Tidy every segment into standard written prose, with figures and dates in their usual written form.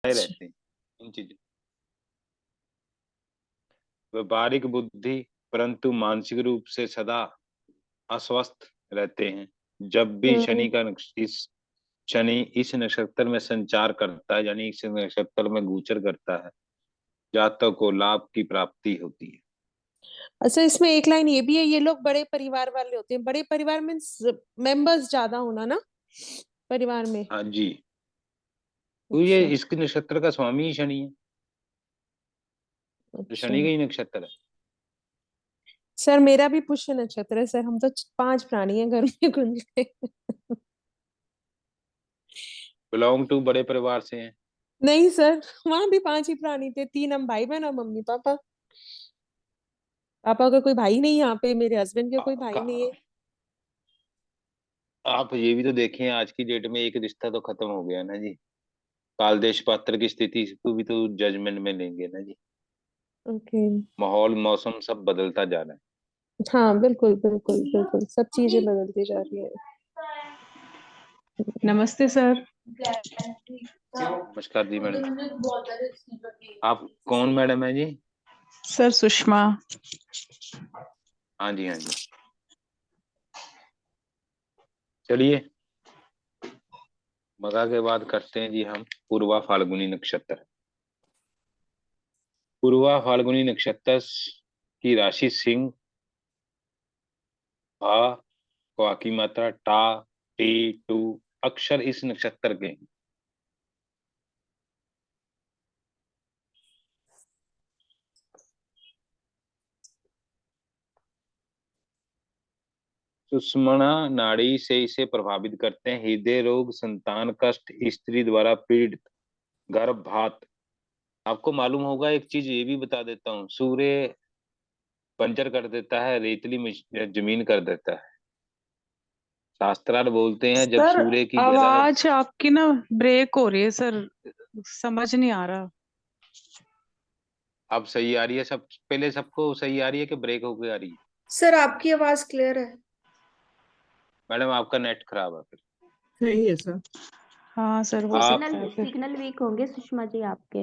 अच्छा। रहते हैं इन चीजों। व्यावहारिक बुद्धि, परंतु मानसिक रूप से सदा अस्वस्थ रहते हैं। जब भी हम्म। शनि इस नक्षत्र में संचार करता है, यानी इस नक्षत्र में गोचर करता है, जातक को लाभ की प्राप्ति होती है। अच्छा, इसमें एक लाइन ये भी है, ये लोग बड़े परिवार वाले होते हैं। बड़े परिवार मीन्स मेंबर्स ज्यादा होना ना परिवार में। हाँ जी। तो ये अच्छा। इसके नक्षत्र का स्वामी ही शनि है, तो अच्छा शनि का ही नक्षत्र है। सर, मेरा भी पुष्य नक्षत्र है सर। हम तो 5 प्राणी हैं घर में कुल के। बिलोंग टू बड़े परिवार से हैं। नहीं सर, वहां भी 5 ही प्राणी थे। 3 हम भाई बहन और मम्मी पापा। पापा का कोई भाई नहीं यहाँ पे, मेरे हस्बैंड का कोई भाई नहीं है। आप ये भी तो देखें, आज की डेट में एक रिश्ता तो खत्म हो गया ना जी। कालदेश पात्र की स्थिति को भी तो जजमेंट में लेंगे ना जी। ओके। माहौल मौसम सब बदलता जा रहा हाँ बिल्कुल बिल्कुल बिल्कुल, सब चीजें बदलती जा रही है। नमस्ते सर। है। नमस्कार जी मैडम। आप कौन मैडम है जी? सर सुषमा। हाँ जी हाँ जी। चलिए, मगा के बाद करते हैं जी हम पूर्वा फाल्गुनी नक्षत्र। पूर्वा फाल्गुनी नक्षत्र की राशि सिंह, भा, क्वा की मात्रा टा, टी, टू, अक्षर इस नक्षत्र के हैं। सुषुम्ना नाड़ी से इसे प्रभावित करते हैं। हृदय रोग, संतान कष्ट, स्त्री द्वारा पीड़ित, गर्भपात। आपको मालूम होगा, एक चीज ये भी बता देता हूँ, सूर्य बंजर कर देता है, रेतली जमीन कर देता है। शास्त्रार्थ बोलते हैं जब सर सूर्य की ग्रह। आवाज आपकी ना ब्रेक हो रही है सर, समझ नहीं आ रहा। अब सही आ रही है? सब पहले सबको सही आ रही है कि ब्रेक होके आ रही है? सर आपकी आवाज क्लियर है। मैडम आपका नेट खराब है फिर। सही है सर। हाँ सर, हो आप सकता सिग्नल है फिर। सिग्नल वीक होंगे सुषमा जी आपके,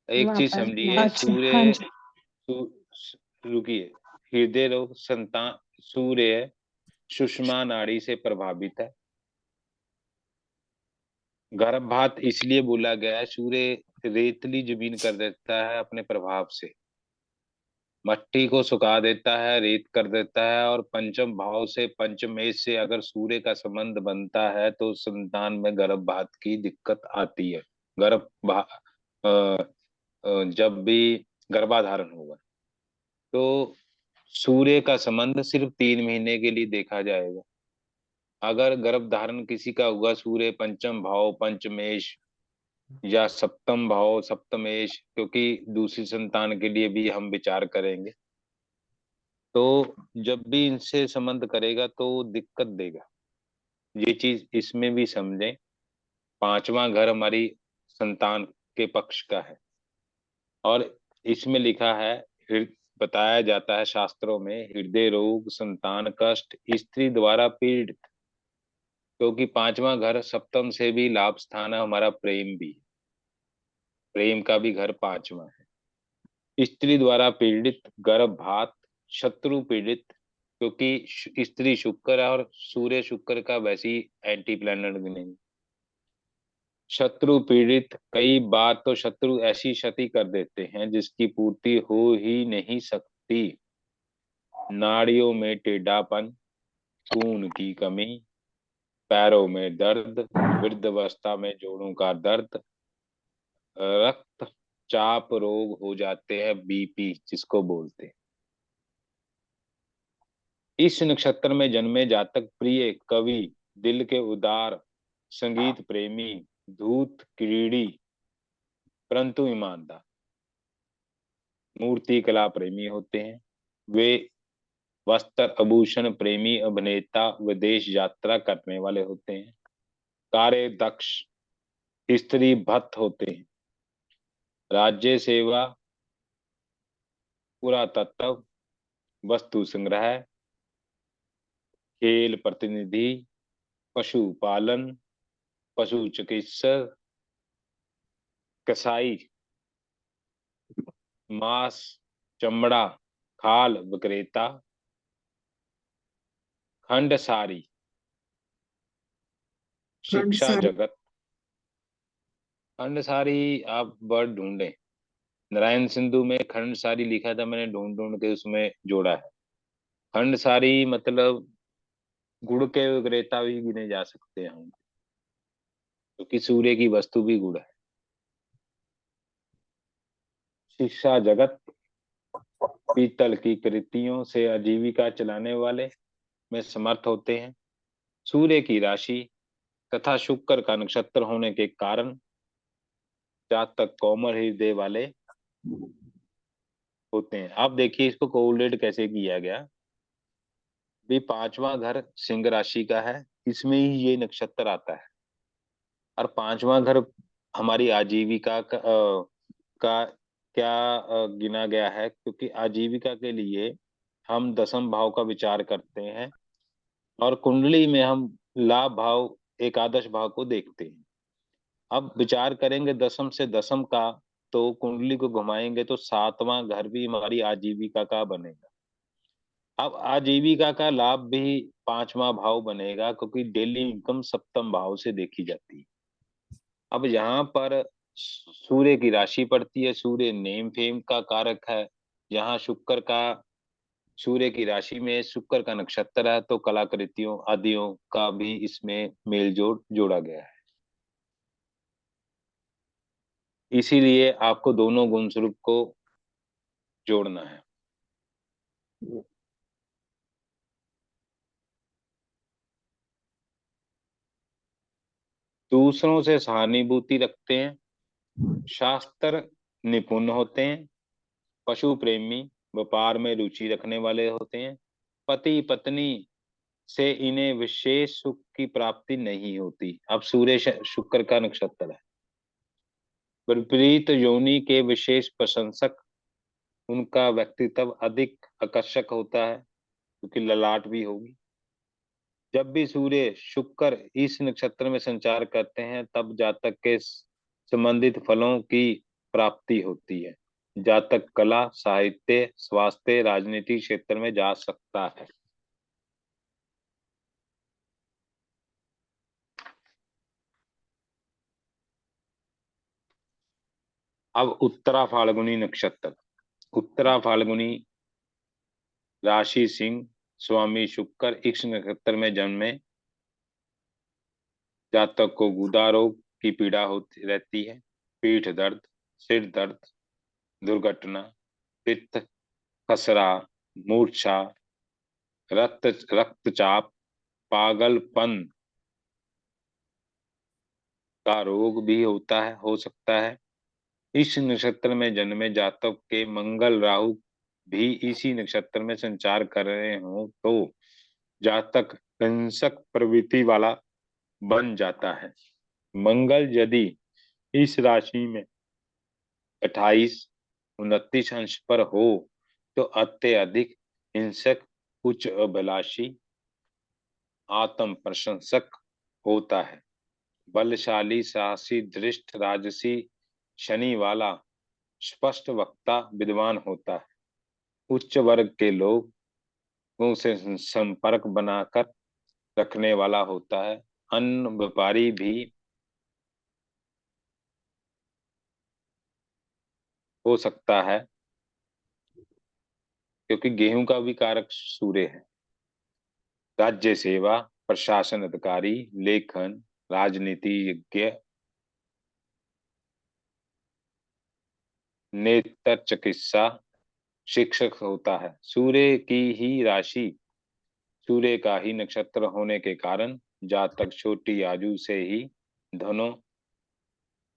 एक चीज वापस समझिए, नेट। अच्छा, हाँ सूर्य जी। रुकिए। हृदय रोग, संतान, सूर्य सुषमा नाड़ी से प्रभावित है। गर्भपात इसलिए बोला गया है, सूर्य रेतली जमीन कर देता है अपने प्रभाव से, मट्टी को सुखा देता है, रेत कर देता है। और पंचम भाव से, पंचमेश से अगर सूर्य का संबंध बनता है तो संतान में गर्भपात की दिक्कत आती है। गर्भ जब भी गर्भाधारण होगा तो सूर्य का संबंध सिर्फ 3 महीने के लिए देखा जाएगा। अगर गर्भ धारण किसी का हुआ सूर्य पंचम भाव, पंचमेश या सप्तम भाव, सप्तमेश, क्योंकि दूसरी संतान के लिए भी हम विचार करेंगे, तो जब भी इनसे संबंध करेगा तो दिक्कत देगा। ये चीज इसमें भी समझें। 5वां घर हमारी संतान के पक्ष का है। और इसमें लिखा है, बताया जाता है शास्त्रों में, हृदय रोग, संतान कष्ट, स्त्री द्वारा पीड़ित, क्योंकि 5वां घर सप्तम से भी लाभ स्थान है, हमारा प्रेम भी, प्रेम का भी घर 5वां है। स्त्री द्वारा पीड़ित, गर्भपात, शत्रु पीड़ित, क्योंकि स्त्री शुक्र है और सूर्य शुक्र का वैसे ही एंटी प्लैनेट भी नहीं। शत्रु पीड़ित, कई बार तो शत्रु ऐसी क्षति कर देते हैं जिसकी पूर्ति हो ही नहीं सकती। नाड़ियों में टेढ़ापन, खून की कमी, पैरों में दर्द, वृद्धावस्था में जोड़ों का दर्द, रक्तचाप रोग हो जाते हैं, बीपी जिसको बोलते हैं। इस नक्षत्र में जन्मे जातक प्रिय, कवि, दिल के उदार, संगीत प्रेमी, धूत क्रीड़ी, परंतु ईमानदार, मूर्ति कला प्रेमी होते हैं। वे वस्त्र आभूषण प्रेमी, अभिनेता, विदेश यात्रा करने वाले होते हैं। कार्य दक्ष, स्त्री भक्त होते हैं। राज्य सेवा, पुरातत्व, वस्तु संग्रह, खेल प्रतिनिधि, पशुपालन, पशु चिकित्सक, कसाई, मांस, चमड़ा, खाल विक्रेता, खंडसारी, शिक्षा खंडसारी। जगत। खंडसारी आप वर्ड ढूंढें, नारायण सिंधु में खंडसारी लिखा था, मैंने ढूंढ ढूंढ के उसमें जोड़ा है। खंडसारी मतलब गुड़ के विक्रेता भी गिने जा सकते हैं हम, क्योंकि सूर्य की वस्तु भी गुड़ है। शिक्षा जगत, पीतल की कृतियों से आजीविका चलाने वाले में समर्थ होते हैं। सूर्य की राशि तथा शुक्र का नक्षत्र होने के कारण जातक कोमल हृदय वाले होते हैं। अब देखिए इसको कोरिलेट कैसे किया गया। भी पांचवा घर सिंह राशि का है, इसमें ही ये नक्षत्र आता है, और पांचवा घर हमारी आजीविका का क्या गिना गया है, क्योंकि आजीविका के लिए हम दसम भाव का विचार करते हैं, और कुंडली में हम लाभ भाव एकादश भाव को देखते हैं। अब विचार करेंगे दसम से दसम का, तो कुंडली को घुमाएंगे तो सातवां घर भी हमारी आजीविका का बनेगा। अब आजीविका का लाभ भी पांचवा भाव बनेगा, क्योंकि डेली इनकम सप्तम भाव से देखी जाती है। अब यहाँ पर सूर्य की राशि पड़ती है, सूर्य नेम फेम का कारक है। यहाँ शुक्र का, सूर्य की राशि में शुक्र का नक्षत्र है, तो कलाकृतियों आदियों का भी इसमें मेल जोड़ जोड़ा गया है। इसीलिए आपको दोनों गुण स्वरूप को जोड़ना है। दूसरों से सहानुभूति रखते हैं, शास्त्र निपुण होते हैं, पशु प्रेमी, व्यापार में रुचि रखने वाले होते हैं। पति पत्नी से इन्हें विशेष सुख की प्राप्ति नहीं होती। अब सूर्य शुक्र का नक्षत्र है। विपरीत योनि के विशेष प्रशंसक, उनका व्यक्तित्व अधिक आकर्षक होता है, क्योंकि ललाट भी होगी। जब भी सूर्य शुक्र इस नक्षत्र में संचार करते हैं, तब जातक के संबंधित फलों की प्राप्ति होती है। जातक कला, साहित्य, स्वास्थ्य, राजनीति क्षेत्र में जा सकता है। अब उत्तरा फाल्गुनी नक्षत्र। उत्तरा फाल्गुनी राशि सिंह, स्वामी शुक्र इस नक्षत्र में जन्मे जातक को गुदा रोग की पीड़ा होती रहती है। पीठ दर्द, सिर दर्द, दुर्घटना, पित्त, खसरा, मूर्छा, रक्तचाप, पागलपन का रोग भी होता है, हो सकता है। इस नक्षत्र में जन्मे जातक के मंगल राहु भी इसी नक्षत्र में संचार कर रहे हो, तो जातक हिंसक प्रवृत्ति वाला बन जाता है। मंगल यदि इस राशि में 28-29 अंश पर हो, तो अत्यधिक हिंसक, उच्च अभिलाषी, आत्म प्रशंसक होता है। बलशाली, साहसी, धृष्ट, राजसी, शनि वाला, स्पष्ट वक्ता, विद्वान होता है। उच्च वर्ग के लोगों से संपर्क बनाकर रखने वाला होता है। अन्न व्यापारी भी हो सकता है, क्योंकि गेहूं का भी कारक सूर्य है। राज्य सेवा, प्रशासन अधिकारी, लेखन, राजनीतिज्ञ, नेत्र चिकित्सा, शिक्षक होता है। सूर्य की ही राशि, सूर्य का ही नक्षत्र होने के कारण जातक छोटी आयु से ही धनों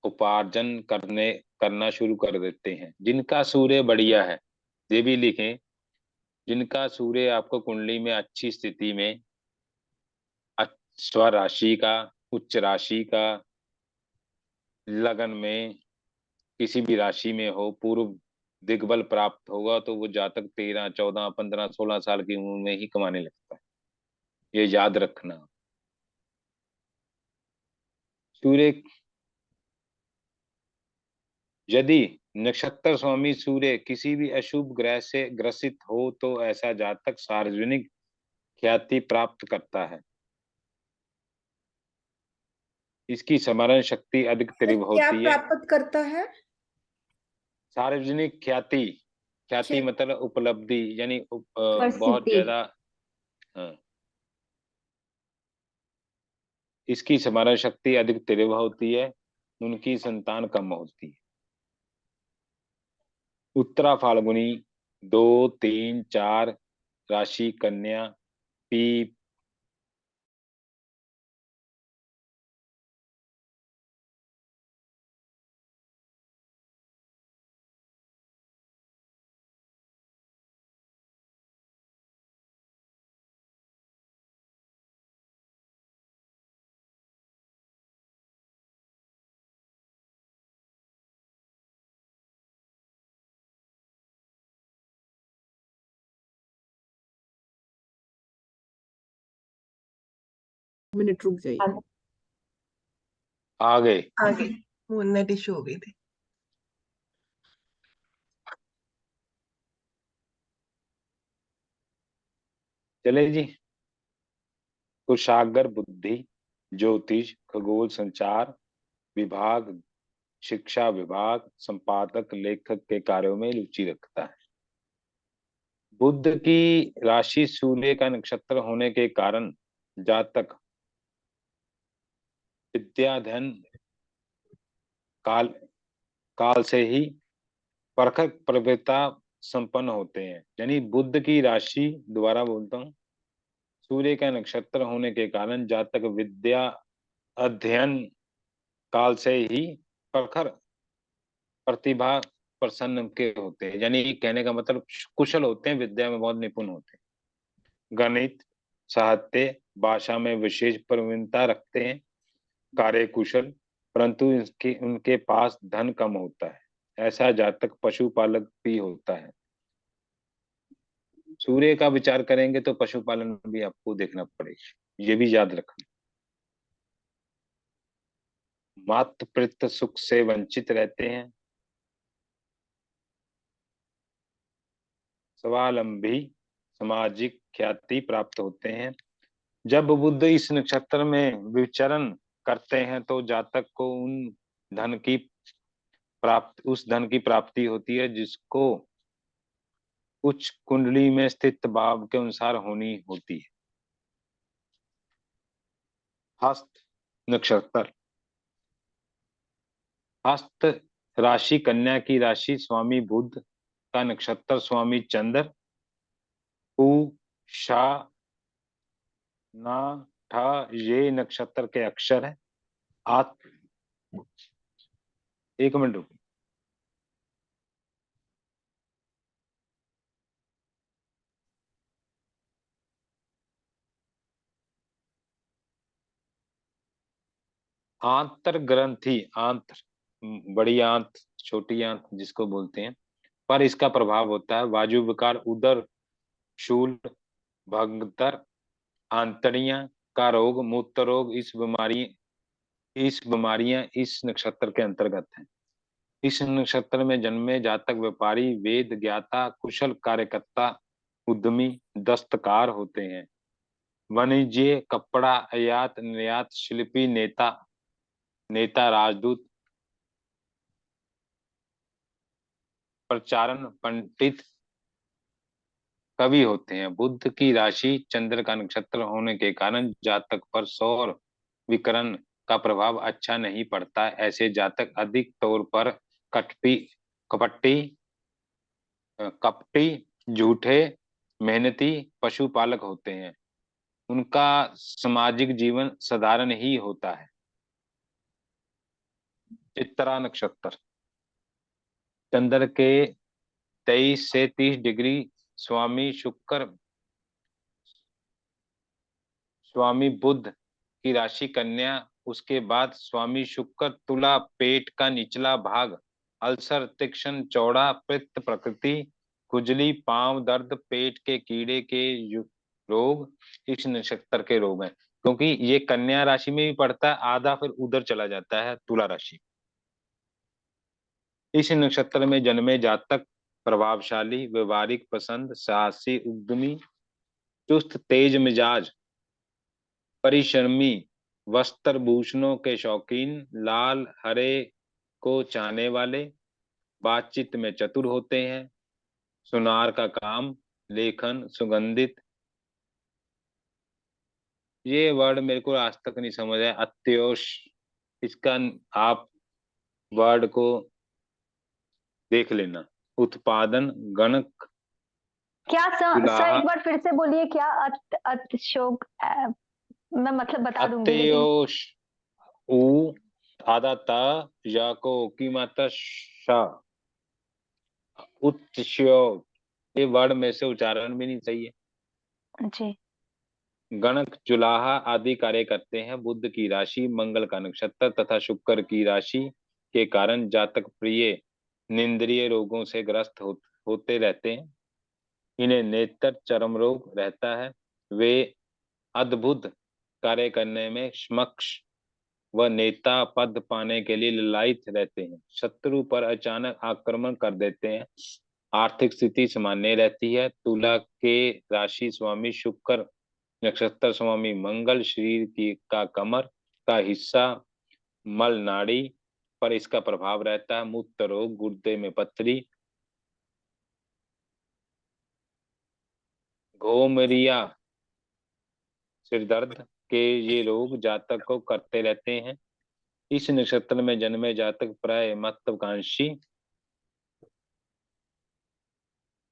उपार्जन करना शुरू कर देते हैं। जिनका सूर्य बढ़िया है, ये भी लिखें, जिनका सूर्य आपको कुंडली में अच्छी स्थिति में स्वराशि का, उच्च राशि का, लगन में किसी भी राशि में हो, पूर्व दिग्बल प्राप्त होगा, तो वो जातक 13, 14, 15, 16 साल की उम्र में ही कमाने लगता है। ये याद रखना। सूर्य यदि नक्षत्र स्वामी सूर्य किसी भी अशुभ ग्रह से ग्रसित हो तो ऐसा जातक सार्वजनिक ख्याति प्राप्त करता है। इसकी स्मरण शक्ति अधिक सर, तीव्र क्या होती है। प्राप्त करता है? सार्वजनिक ख्याति, ख्याति ठीक। मतलब उपलब्धि, यानी बहुत प्रसिद्धि। ज्यादा। हाँ। इसकी स्मरण शक्ति अधिक तीव्र होती है, उनकी संतान कम होती है। उत्तरा फाल्गुनी 2, 3, 4 राशि कन्या पी मिनट रुक जाइए। आ गए। आगे वो नेट इशू हो गई थी। चले जी। कुशागर बुद्धि, ज्योतिष, खगोल, संचार विभाग, शिक्षा विभाग, संपादक, लेखक के कार्यों में रुचि रखता है। बुध की राशि सूर्य का नक्षत्र होने के कारण जातक विद्याधन काल काल से ही परखर प्रवृत्ता संपन्न होते हैं। यानी बुध की राशि, दोबारा बोलता हूँ, सूर्य का नक्षत्र होने के कारण जातक विद्या अध्ययन काल से ही प्रखर प्रतिभा प्रसन्न के होते हैं। यानी कहने का मतलब कुशल होते हैं, विद्या में बहुत निपुण होते हैं, गणित, साहित्य, भाषा में विशेष प्रवीणता रखते हैं, कार्य कुशल, परंतु इसके उनके पास धन कम होता है। ऐसा जातक पशुपालक भी होता है। सूर्य का विचार करेंगे तो पशुपालन भी आपको देखना पड़ेगा, ये भी याद रखना। मातृ पितृ सुख से वंचित रहते हैं। स्वावलंबी सामाजिक ख्याति प्राप्त होते हैं। जब बुध इस नक्षत्र में विचरण करते हैं तो जातक को उस धन की प्राप्ति होती है जिसको उच्च कुंडली में स्थित भाव के अनुसार होनी होती है। हस्त नक्षत्र, हस्त राशि कन्या की राशि स्वामी बुध का नक्षत्र स्वामी चंद्र, उ शा ना ठा ये नक्षत्र के अक्षर है। आत एक मिनट रुको। आंतर ग्रंथि, आंत्र बड़ी आंत, छोटी आंत जिसको बोलते हैं, पर इसका प्रभाव होता है। वायु विकार, उदर शूल, भंगतर, आंतड़ियां का रोग, मूत्र रोग, इस बीमारियां इस नक्षत्र के अंतर्गत हैं। इस नक्षत्र में जन्मे जातक व्यापारी, वेद ज्ञाता, कुशल कार्यकर्ता, उद्यमी, दस्तकार होते हैं। वाणिज्य, कपड़ा, आयात निर्यात, शिल्पी, नेता, राजदूत, प्रचारण, पंडित, कवि होते हैं। बुध की राशि चंद्र का नक्षत्र होने के कारण जातक पर सौर विकिरण का प्रभाव अच्छा नहीं पड़ता। ऐसे जातक अधिक तौर पर कटपी कपट्टी कपटी, झूठे, मेहनती, पशुपालक होते हैं। उनका सामाजिक जीवन साधारण ही होता है। चित्रा नक्षत्र, चंद्र के 23 से 30 डिग्री स्वामी शुक्र, स्वामी बुध की राशि कन्या, उसके बाद स्वामी शुक्र तुला, पेट का निचला भाग, अल्सर, तीक्ष्ण, चौड़ा, पित्त प्रकृति, खुजली, पांव दर्द, पेट के कीड़े के रोग इस नक्षत्र के रोग हैं। क्योंकि ये कन्या राशि में भी पड़ता है, आधा फिर उधर चला जाता है तुला राशि। इस नक्षत्र में जन्मे जातक प्रभावशाली, व्यवहारिक पसंद, साहसी, उद्यमी, चुस्त तेज मिजाज, परिश्रमी, वस्त्र भूषणों के शौकीन, लाल हरे को चाहने वाले, बातचीत में चतुर होते हैं, सुनार का काम, लेखन, सुगंधित। ये वर्ड मेरे को आज तक नहीं समझ आया, अत्योष। इसका आप वर्ड को देख लेना। उत्पादन, गणक, क्या सर जुलाहा, एक बार फिर से बोलिए क्या अतिशोक मैं मतलब बता दूंगी लेकिन अत्योष, उ आधा ता या को की मात्रा शा, उत्स्योग। ये वर्ड में से उच्चारण भी नहीं सही है। जी गणक, जुलाहा आदि कार्य करते हैं। बुध की राशि, मंगल का नक्षत्र तथा शुक्र की राशि के कारण जातक प्रिय निंद्रिय रोगों से ग्रस्त होते रहते हैं। इन्हें नेत्र चर्म रोग रहता है। वे अद्भुत कार्य करने में समक्ष व नेता पद पाने के लिए ललायित रहते हैं। शत्रु पर अचानक आक्रमण कर देते हैं। आर्थिक स्थिति सामान्य रहती है। तुला के राशि स्वामी शुक्र, नक्षत्र स्वामी मंगल, शरीर की का कमर का हिस्सा मल नाड़ी पर इसका प्रभाव रहता है। मूत्र रोग, गुर्दे में पथरी, घोमरिया, सिर दर्द के ये रोग जातक को करते रहते हैं। इस नक्षत्र में जन्मे जातक प्राय महत्वाकांक्षी,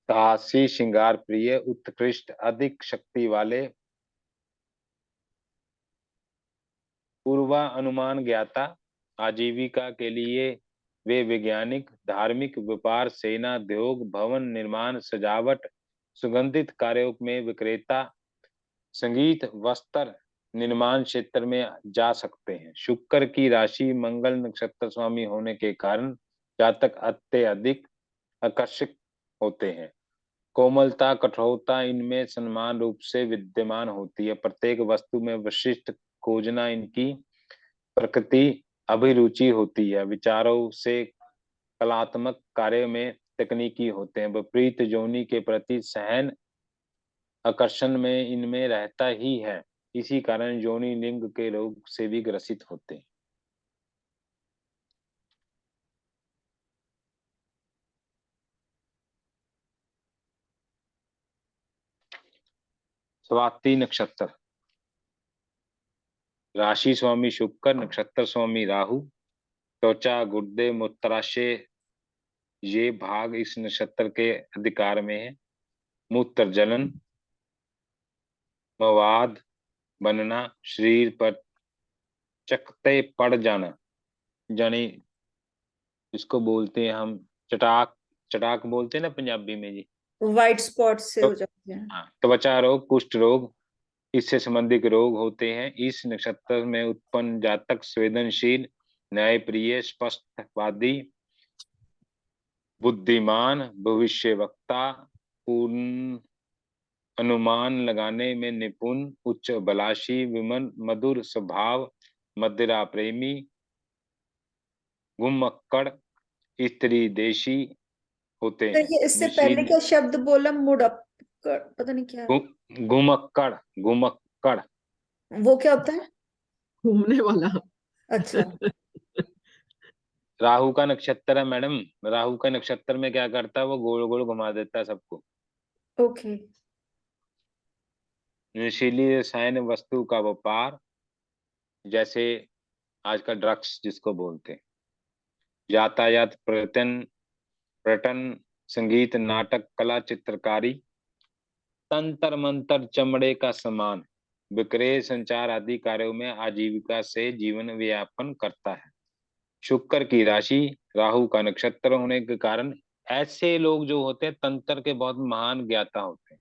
साहसी, श्रृंगार प्रिय, उत्कृष्ट, अधिक शक्ति वाले, पूर्वा अनुमान ज्ञाता, आजीविका के लिए वे वैज्ञानिक, धार्मिक, व्यापार, सेना, उद्योग, भवन निर्माण, सजावट, सुगंधित कार्यों में विक्रेता, संगीत, वस्त्र निर्माण क्षेत्र में जा सकते हैं। शुक्र की राशि मंगल नक्षत्र स्वामी होने के कारण जातक अत्यधिक आकर्षक होते हैं। कोमलता, कठोरता इनमें समान रूप से विद्यमान होती है। प्रत्येक वस्तु में विशिष्ट खोजना इनकी प्रकृति अभिरुचि होती है। विचारों से कलात्मक कार्य में तकनीकी होते हैं। विपरीत योनि के प्रति सहन आकर्षण में इनमें रहता ही है। इसी कारण योनि लिंग के रोग से भी ग्रसित होते हैं। स्वाति नक्षत्र, राशि स्वामी शुक्र, नक्षत्र स्वामी राहु, त्वचा, गुर्दे, मूत्राशय ये भाग इस नक्षत्र के अधिकार में है। मूत्र जलन, मवाद बनना, शरीर पर चकते पड़ जाना, यानी इसको बोलते हैं हम चटाक, चटाक बोलते हैं ना पंजाबी में जी। व्हाइट स्पॉट से तो हो जाते हैं। हाँ, त्वचा रोग, कुष्ठ रोग, इससे संबंधित रोग होते हैं। इस नक्षत्र में उत्पन्न जातक संवेदनशील, न्यायप्रिय, स्पष्टवादी, बुद्धिमान, भविष्यवक्ता, पूर्ण अनुमान लगाने में निपुण, उच्च अभिलाषी, विमन, मधुर स्वभाव, मदिरा प्रेमी, घुमक्कड़, स्त्री देशी होते तो हैं। ये इससे पहले निशील, क्या शब्द बोला, मुड़प, पता नहीं क्या घुमक्कड़, घुमक्कड़ वो क्या होता है? घूमने वाला। अच्छा राहु का नक्षत्र है मैडम। राहु का नक्षत्र में क्या करता है, वो गोल गोल घुमा देता है सबको। ओके। नशीली रसायन वस्तु का व्यापार, जैसे आजकल ड्रग्स जिसको बोलते हैं, यातायात, पर्यटन, पर्यटन, संगीत, नाटक, कला, चित्रकारी, तंत्र मंत्र, चमड़े का सामान, विक्रय, संचार आदि कार्यों में आजीविका से जीवन व्यापन करता है। शुक्र की राशि, राहु का नक्षत्र होने के कारण ऐसे लोग जो होते हैं तंत्र के बहुत महान ज्ञाता होते हैं,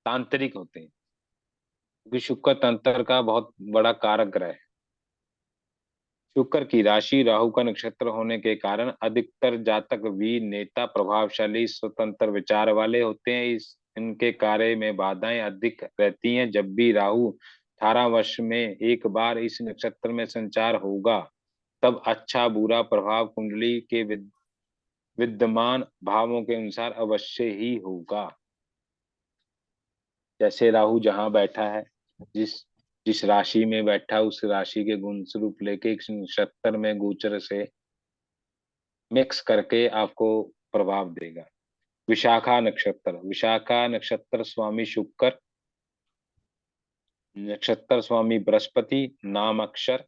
तांत्रिक होते हैं, क्योंकि शुक्र तंत्र का बहुत बड़ा कारक ग्रह है। शुक्र की राशि, राहु का नक्षत्र होने के कारण अधिकतर जातक वीर, नेता, प्रभावशाली, स्वतंत्र विचार वाले होते हैं। इनके कार्य में बाधाएं अधिक रहती हैं। जब भी राहु 18 वर्ष में एक बार इस नक्षत्र में संचार होगा, तब अच्छा बुरा प्रभाव कुंडली के विद्यमान भावों के अनुसार अवश्य ही होगा। जैसे राहु जहां बैठा है, जिस जिस राशि में बैठा, उस राशि के गुण स्वरूप लेके इस नक्षत्र में गोचर से मिक्स करके आपको प्रभाव देगा। विशाखा नक्षत्र स्वामी शुक्र, नक्षत्र स्वामी बृहस्पति, नाम अक्षर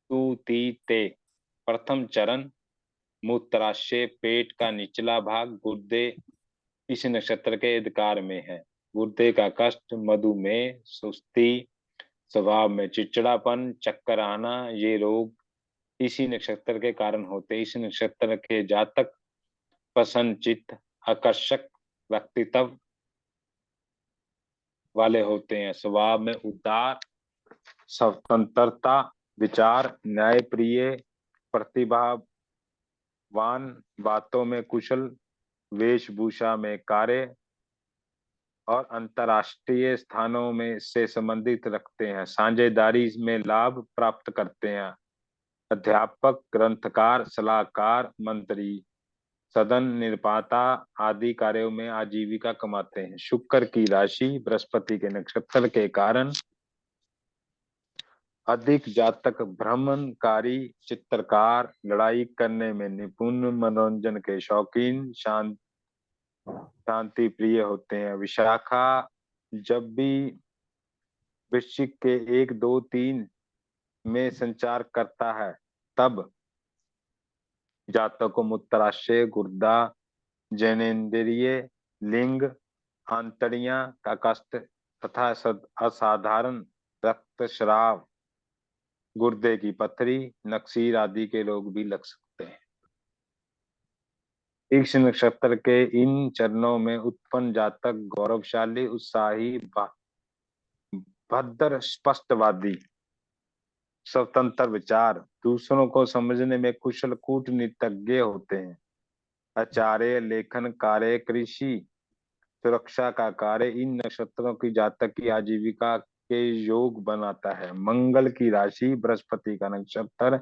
तू ती ते, प्रथम चरण मूत्राशय, पेट का निचला भाग, गुर्दे इस नक्षत्र के अधिकार में है। गुर्दे का कष्ट, मधुमेह, सुस्ती, स्वभाव में चिड़चिड़ापन, चक्कर आना, ये रोग इसी नक्षत्र के कारण होते हैं। इस नक्षत्र के जातक प्रसन्नचित्त, आकर्षक व्यक्तित्व वाले होते हैं। स्वभाव में उदार, स्वतंत्रता, विचार, न्यायप्रिय, प्रतिभावान, बातों में कुशल, वेशभूषा में कार्य और अंतर्राष्ट्रीय स्थानों में से संबंधित रखते हैं। साझेदारी में लाभ प्राप्त करते हैं। अध्यापक, ग्रंथकार, सलाहकार, मंत्री, सदन निर्माता आदि कार्यों में आजीविका कमाते हैं। शुक्र की राशि बृहस्पति के नक्षत्र के कारण अधिक जातक भ्रमणकारी, चित्रकार, लड़ाई करने में निपुण, मनोरंजन के शौकीन, शांति प्रिय होते हैं। विशाखा जब भी वृश्चिक के 1, 2, 3 में संचार करता है, तब जातक को मूत्राशय, गुर्दा, जननेंद्रिय, लिंग, आंतड़ियां का कष्ट तथा असाधारण रक्तस्राव, गुर्दे की पथरी, नक्सीर आदि के रोग भी लग सकते हैं। इस नक्षत्र के इन चरणों में उत्पन्न जातक गौरवशाली, उत्साही, भद्र, स्पष्टवादी, स्वतंत्र विचार, दूसरों को समझने में कुशल, कूटनीतिज्ञ होते हैं। आचार्य, लेखन कार्य, कृषि, सुरक्षा का कार्य इन नक्षत्रों की जातक की आजीविका के योग बनाता है। मंगल की राशि बृहस्पति का नक्षत्र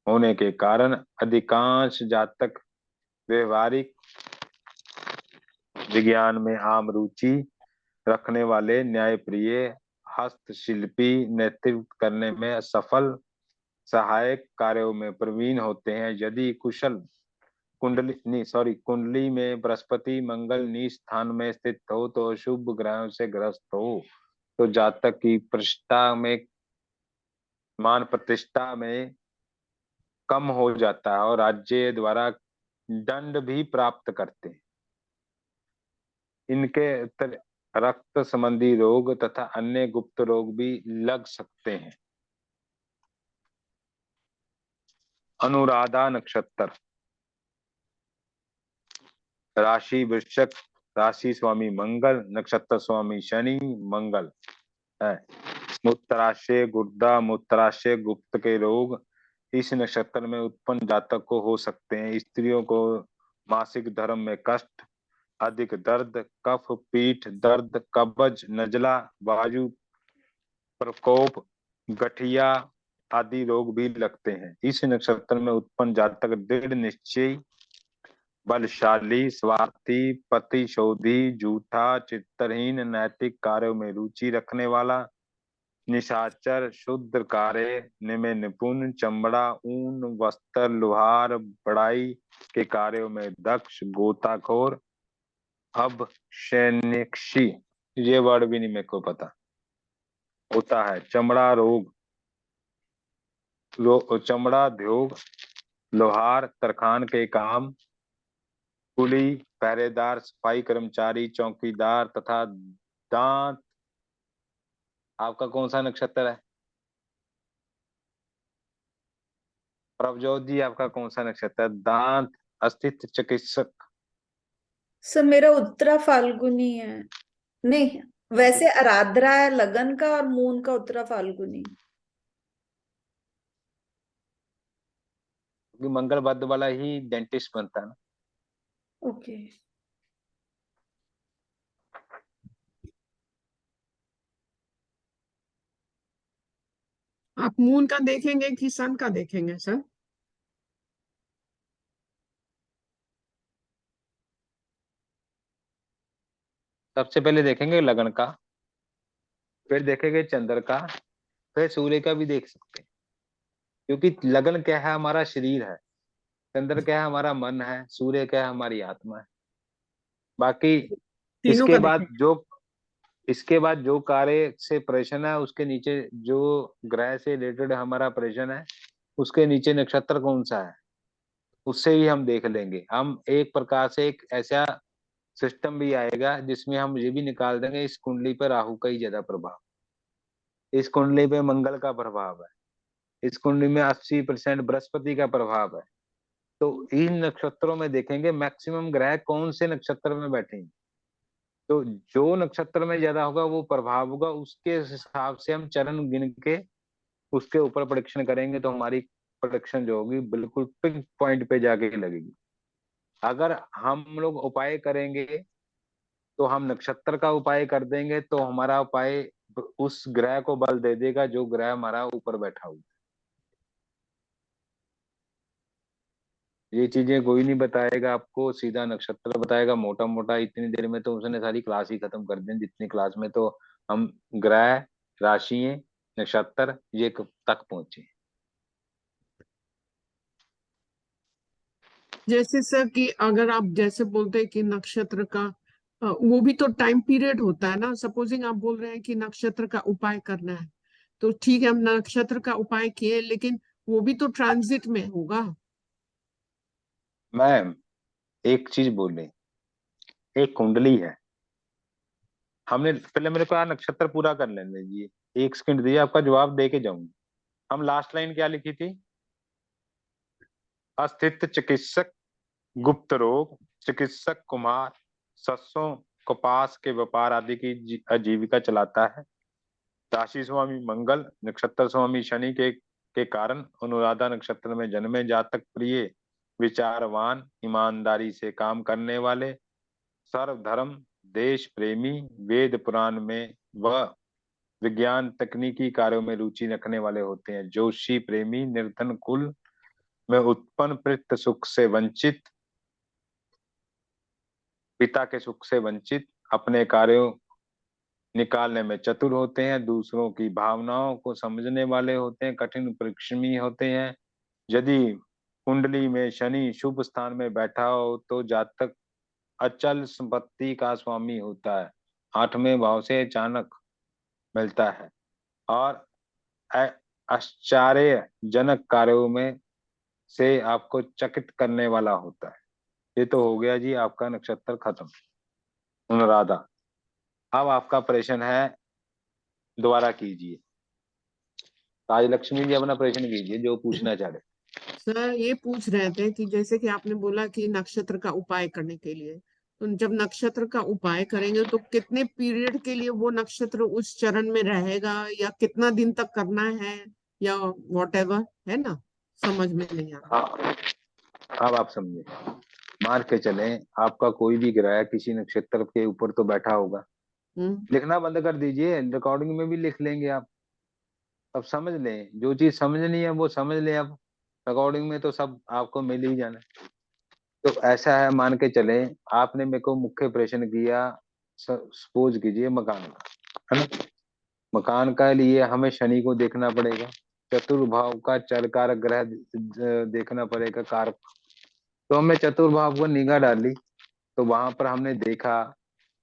होने के कारण अधिकांश जातक व्यवहारिक विज्ञान में आम रुचि रखने वाले, न्यायप्रिय, हस्तशिल्पी, नेतृत्व करने में सफल, सहायक कार्यों में प्रवीण होते हैं। यदि कुंडली में बृहस्पति मंगल नीच स्थान में स्थित हो तो अशुभ ग्रहों से ग्रस्त हो तो जातक की प्रतिष्ठा में, मान प्रतिष्ठा में कम हो जाता है और राज्य द्वारा दंड भी प्राप्त करते हैं। इनके रक्त संबंधी रोग तथा अन्य गुप्त रोग भी लग सकते हैं। अनुराधा नक्षत्र, राशि वृश्चिक, राशि स्वामी मंगल, नक्षत्र स्वामी शनि मंगल है। मूत्राशय, गुर्दा, मूत्राशय, गुप्त के रोग इस नक्षत्र में उत्पन्न जातक को हो सकते हैं। स्त्रियों को मासिक धर्म में कष्ट, अधिक दर्द, कफ, पीठ दर्द, कब्ज, नजला, वायु प्रकोप, गठिया आदि रोग भी लगते हैं। इस नक्षत्र में उत्पन्न जातक दृढ़ निश्चयी, बलशाली, स्वार्थी, प्रतिशोधी, झूठा, चित्तरहीन, नैतिक कार्यों में रुचि रखने वाला, निशाचर, शुद्ध कार्य में निपुण, चमड़ा, ऊन, वस्त्र, लोहार, बढ़ाई के कार्यों में दक्ष, गोताखोर, अब सैनिक्षी, ये वर्ड भी नहीं मेरे को पता होता है। चमड़ा रोग, चमड़ा उद्योग, लोहार, तरखान के काम, कुली, पहरेदार, सफाई कर्मचारी, चौकीदार तथा दांत। आपका कौन सा नक्षत्र है प्रभजोत जी? आपका कौन सा नक्षत्र है? दांत, अस्थित चिकित्सक। सर मेरा उत्तरा फाल्गुनी है। नहीं, वैसे आराद्रा है लगन का और मून का उत्तरा फाल्गुनी। मंगल बद वाला ही डेंटिस्ट बनता है ना। ओके। आप मून का देखेंगे कि सन का देखेंगे सर? सबसे पहले देखेंगे लगन का, फिर देखेंगे चंद्र का, फिर सूर्य का भी देख सकते हैं। क्योंकि लगन क्या है, हमारा शरीर है, चंद्र क्या है, हमारा मन है, सूर्य क्या है, हमारी आत्मा है। बाकी तीनों इसके का बाद देखेंगे। जो इसके बाद जो कार्य से प्रश्न है, उसके नीचे जो ग्रह से रिलेटेड हमारा प्रश्न है, उसके नीचे नक्षत्र कौन सा है, उससे भी हम देख लेंगे। हम एक प्रकार से एक ऐसा सिस्टम भी आएगा जिसमें हम ये भी निकाल देंगे इस कुंडली पर राहु का ही ज्यादा प्रभाव, इस कुंडली पे मंगल का प्रभाव है, इस कुंडली में 80% बृहस्पति का प्रभाव है। तो इन नक्षत्रों में देखेंगे मैक्सिमम ग्रह कौन से नक्षत्र में बैठे हैं। तो जो नक्षत्र में ज्यादा होगा वो प्रभाव होगा, उसके हिसाब से हम चरण गिन के उसके ऊपर प्रेडिक्शन करेंगे, तो हमारी प्रेडिक्शन जो होगी बिल्कुल पिंक पॉइंट पे जाके लगेगी। अगर हम लोग उपाय करेंगे तो हम नक्षत्र का उपाय कर देंगे, तो हमारा उपाय उस ग्रह को बल दे देगा जो ग्रह हमारा ऊपर बैठा हुआ। ये चीजें कोई नहीं बताएगा आपको, सीधा नक्षत्र बताएगा मोटा मोटा। इतनी देर में तो उसने सारी क्लास ही खत्म कर दी, जितनी क्लास में तो हम ग्रह, राशियां, नक्षत्र ये तक पहुंचे। जैसे सर कि अगर आप जैसे बोलते हैं कि नक्षत्र का वो भी तो टाइम पीरियड होता है ना। सपोजिंग आप बोल रहे हैं कि नक्षत्र का उपाय करना है, तो ठीक है हम नक्षत्र का उपाय किए, लेकिन वो भी तो ट्रांजिट में होगा। मैम एक चीज बोले, एक कुंडली है, हमने पहले मेरे को नक्षत्र पूरा कर लेने दीजिए, 1 सेकंड दीजिए, आपका जवाब दे के जाऊंगी। हम लास्ट लाइन क्या लिखी थी? अस्थित चिकित्सक, गुप्त रोग चिकित्सक, कुम्हार, सरसों कपास के व्यापार आदि की आजीविका चलाता है। राशि स्वामी मंगल, नक्षत्र स्वामी शनि के कारण अनुराधा नक्षत्र में जन्मे जातक प्रिय, विचारवान, ईमानदारी से काम करने वाले, सर्वधर्म देश प्रेमी, वेद पुराण में व विज्ञान तकनीकी कार्यों में रुचि रखने वाले होते हैं। जोशी प्रेमी, निर्धन कुल में उत्पन्न, पितृ सुख से वंचित, पिता के सुख से वंचित, अपने कार्यों निकालने में चतुर होते हैं, दूसरों की भावनाओं को समझने वाले होते हैं, कठिन परिश्रमी होते हैं। यदि कुंडली में शनि शुभ स्थान में बैठा हो तो जातक अचल संपत्ति का स्वामी होता है, 8वें भाव से अचानक मिलता है, और आश्चर्यजनक कार्यों में से आपको चकित करने वाला होता है। ये तो हो गया जी आपका नक्षत्र खत्म, अनुराधा। अब आपका प्रश्न है, दोबारा कीजिए। राजलक्ष्मी जी अपना प्रश्न कीजिए जो पूछना चाह रहे। सर ये पूछ रहे थे कि जैसे कि आपने बोला कि नक्षत्र का उपाय करने के लिए, तो जब नक्षत्र का उपाय करेंगे तो कितने पीरियड के लिए वो नक्षत्र उस चरण में रहेगा, या कितना दिन तक करना है, या वॉटेवर, है ना? समझ में नहीं आ रहा। हाँ, अब आप समझे। मान के चले आपका कोई भी ग्रह किसी नक्षत्र के ऊपर तो बैठा होगा, हम्म। लिखना बंद कर दीजिए, रिकॉर्डिंग में भी लिख लेंगे आप। अब समझ लें, जो चीज समझनी है वो समझ लें। अब रिकॉर्डिंग में तो सब आपको मिल ही जाना है। तो ऐसा है, मान के चले आपने मेरे को मुख्य प्रश्न किया, सपोज कीजिए मकान का, है ना? मकान का लिए हमें शनि को देखना पड़ेगा, चतुर्भाव का चर कारक ग्रह देखना पड़ेगा कारक। तो हमने चतुर्भाव को निगाह डाली, तो वहां पर हमने देखा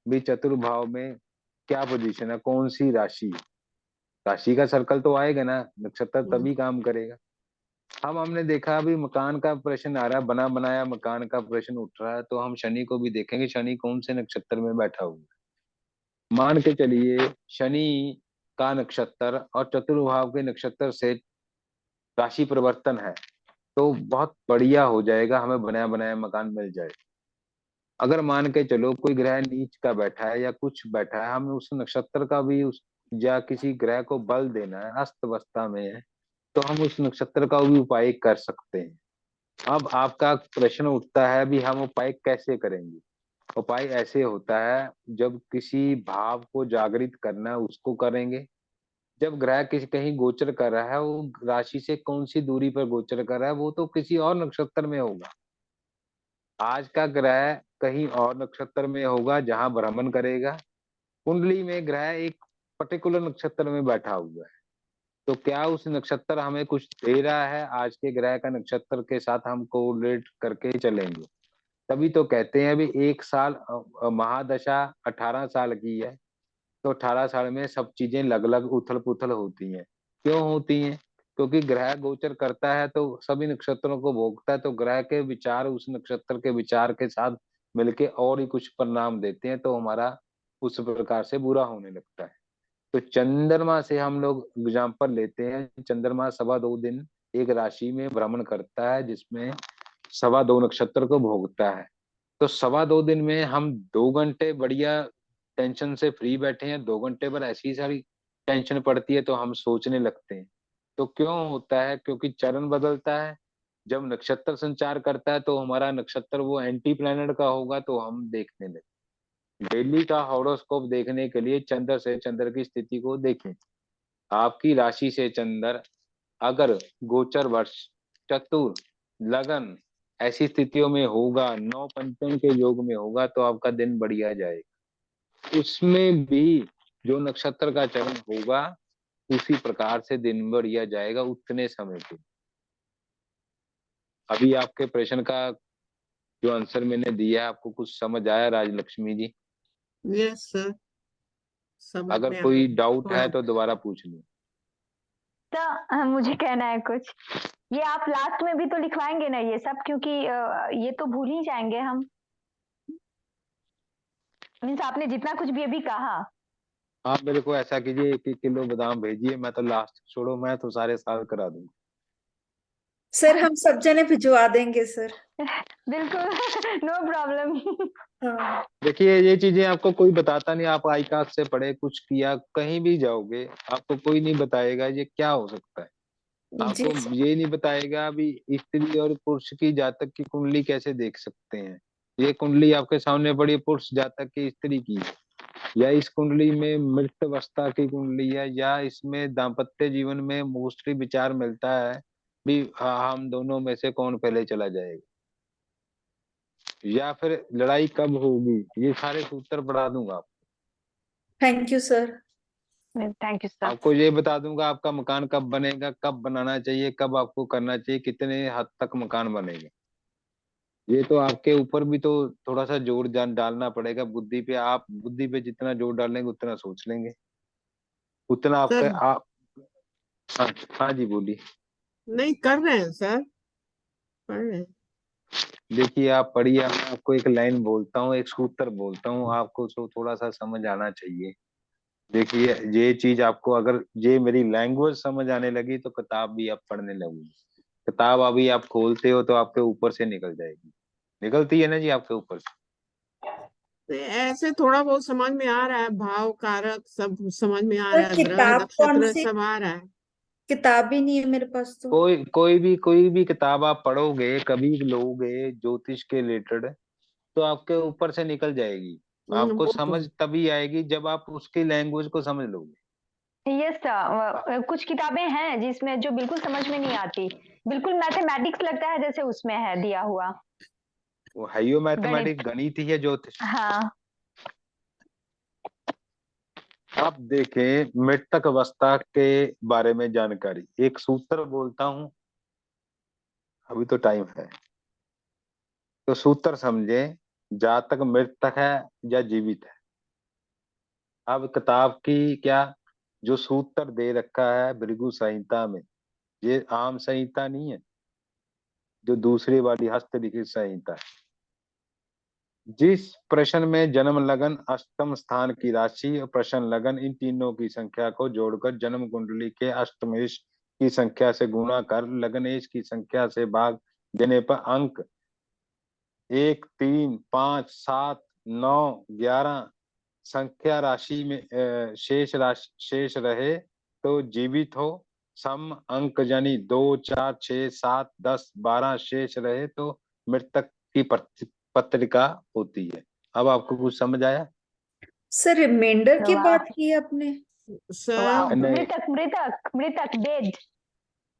भी चतुर्भाव में क्या पोजीशन है, कौन सी राशि, राशि का सर्कल तो आएगा ना, नक्षत्र तभी काम करेगा। हम हमने देखा अभी मकान का प्रश्न आ रहा है, बना बनाया मकान का प्रश्न उठ रहा है, तो हम शनि को भी देखेंगे, शनि कौन से नक्षत्र में बैठा हुआ है। मान के चलिए शनि का नक्षत्र और चतुर्भाव के नक्षत्र से राशि परिवर्तन है, तो बहुत बढ़िया हो जाएगा, हमें बनाया बनाया मकान मिल जाएगा। अगर मान के चलो कोई ग्रह नीच का बैठा है या कुछ बैठा है, हमें उस नक्षत्र का भी उस या किसी ग्रह को बल देना है, अस्त अवस्था में है, तो हम उस नक्षत्र का भी उपाय कर सकते हैं। अब आपका प्रश्न उठता है भी हम उपाय कैसे करेंगे? उपाय ऐसे होता है, जब किसी भाव को जागृत करना है उसको करेंगे। जब ग्रह किसी कहीं गोचर कर रहा है, वो राशि से कौन सी दूरी पर गोचर कर रहा है, वो तो किसी और नक्षत्र में होगा। आज का ग्रह कहीं और नक्षत्र में होगा जहां भ्रमण करेगा। कुंडली में ग्रह एक पर्टिकुलर नक्षत्र में बैठा हुआ है, तो क्या उस नक्षत्र हमें कुछ दे रहा है, आज के ग्रह का नक्षत्र के साथ हम कोरिलेट करके चलेंगे। तभी तो कहते हैं अभी एक साल महादशा 18 साल की है, तो 18 साल में सब चीजें अलग अलग उथल पुथल होती हैं। क्यों होती हैं? क्योंकि ग्रह गोचर करता है तो सभी नक्षत्रों को भोगता है, तो ग्रह के विचार उस नक्षत्र के विचार के साथ मिलके और ही कुछ परिणाम देते हैं, तो हमारा उस प्रकार से बुरा होने लगता है। तो चंद्रमा से हम लोग एग्जाम्पल लेते हैं। चंद्रमा 2.25 दिन एक राशि में भ्रमण करता है, जिसमें 2.25 नक्षत्र को भोगता है। तो 2.25 दिन में हम 2 घंटे बढ़िया टेंशन से फ्री बैठे हैं, 2 घंटे पर ऐसी सारी टेंशन पड़ती है तो हम सोचने लगते हैं। तो क्यों होता है? क्योंकि चरण बदलता है। जब नक्षत्र संचार करता है तो हमारा नक्षत्र वो एंटी प्लैनेट का होगा, तो हम देखने लगे। डेली का हॉरोस्कोप देखने के लिए चंद्र से चंद्र की स्थिति को देखें। आपकी राशि से चंद्र अगर गोचर वर्ष, चतुर, लगन ऐसी स्थितियों में होगा, 9 पंचम के योग में होगा, तो आपका दिन बढ़िया जाएगा। उसमें भी जो नक्षत्र का चरण होगा उसी प्रकार से दिन बढ़िया जाएगा उतने समय पे। अभी आपके प्रश्न का जो आंसर मैंने दिया, आपको कुछ समझ आया राजलक्ष्मी जी? यस सर, समझ अगर में कोई आया डाउट है थोड़ा। तो दोबारा पूछ लो। तो मुझे कहना है कुछ, ये आप लास्ट में भी तो लिखवाएंगे ना ये सब, क्योंकि ये तो भूल ही जाएंगे हम। मीन्स आपने जितना कुछ भी अभी कहा। आप मेरे को ऐसा कीजिए, 1-1 किलो बादाम भेजिए, मैं तो लास्ट छोड़ो, मैं तो सारे साल करा दूंगा। सर हम सब जने भिजवा देंगे सर। बिल्कुल नो प्रॉब्लम। हाँ देखिए ये चीजें आपको कोई बताता नहीं, आप आई कार्ड से पढ़े कुछ किया, कहीं भी जाओगे आपको कोई नहीं बताएगा ये क्या हो सकता है। जी आपको सर। ये नहीं बताएगा अभी स्त्री और पुरुष की जातक की कुंडली कैसे देख सकते हैं। ये कुंडली आपके सामने पड़ी, पुरुष जातक की स्त्री की है, या इस कुंडली में मृत अवस्था की कुंडली है, या इसमें दाम्पत्य जीवन में मोस्टली विचार मिलता है भी हम दोनों में से कौन पहले चला जाएगा, या फिर लड़ाई कब होगी, ये सारे सूत्र पढ़ा दूंगा आपको। Thank you sir. Thank you sir. आपको ये बता दूंगा आपका मकान कब बनेगा, कब बनाना चाहिए, कब आपको करना चाहिए, कितने हद तक मकान बनेगा। ये तो आपके ऊपर भी तो थोड़ा सा जोर डालना पड़ेगा बुद्धि पे। आप बुद्धि पे जितना जोर डालेंगे उतना सोच लेंगे, उतना आपका सर आप। हाँ, हाँ जी बोलिए। नहीं कर रहे हैं सर, पढ़ रहे हैं। देखिए आप पढ़िए, मैं आपको एक लाइन बोलता हूँ, एक सूत्र बोलता हूँ, आपको तो थोड़ा सा समझ आना चाहिए। देखिए ये चीज आपको, अगर ये मेरी लैंग्वेज समझ आने लगी तो किताब भी आप पढ़ने लगोगे। किताब अभी आप खोलते हो तो आपके ऊपर से निकल जाएगी, निकलती है ना जी आपके ऊपर से। तो ऐसे थोड़ा बहुत समझ में आ रहा है, भाव कारक सब समझ में आ सर रहा है, ग्रह किताब कौन नक्षत्र सी? सब आ रहा है। किताब भी नहीं है मेरे पास तो। कोई भी किताब आप पढ़ोगे, कभी लोगे ज्योतिष के रिलेटेड, तो आपके ऊपर से निकल जाएगी। आपको वो तो समझ तभी आएगी जब आप उसकी लैंग्वेज को समझ लोगे। यस सर, कुछ किताबें हैं जिसमें जो बिल्कुल समझ में नहीं आती, बिल्कुल मैथमेटिक्स लगता है जैसे उसमें है दिया हुआ। वो हाइयो गणित। मैथमेटिक्स, गणित ही है ज्योतिष। हाँ आप देखें मृतक अवस्था के बारे में जानकारी, एक सूत्र बोलता हूं, अभी तो टाइम है तो सूत्र समझे। जातक मृतक है या जीवित है। अब किताब की क्या जो सूत्र दे रखा है भृगु संहिता में, ये आम संहिता नहीं है, जो दूसरी वाली हस्तलिखित संहिता है। जिस प्रश्न में जन्म लगन, अष्टम स्थान की राशि और प्रश्न लगन, इन तीनों की संख्या को जोड़कर जन्म कुंडली के अष्टमेश की संख्या से गुणा कर लगनेश की संख्या से भाग देने पर अंक 1, 3, 5, 7, 9, 11 संख्या राशि में शेष रहे तो जीवित हो। सम अंक यानी 2, 4, 6, 7, 10, 12 शेष रहे तो मृतक की पत्रिका होती है। अब आपको कुछ समझ आया? सर रिमाइंडर की वाह। बात की आपने? सर वाह, नहीं। मृतक मृतक मृतक डेड।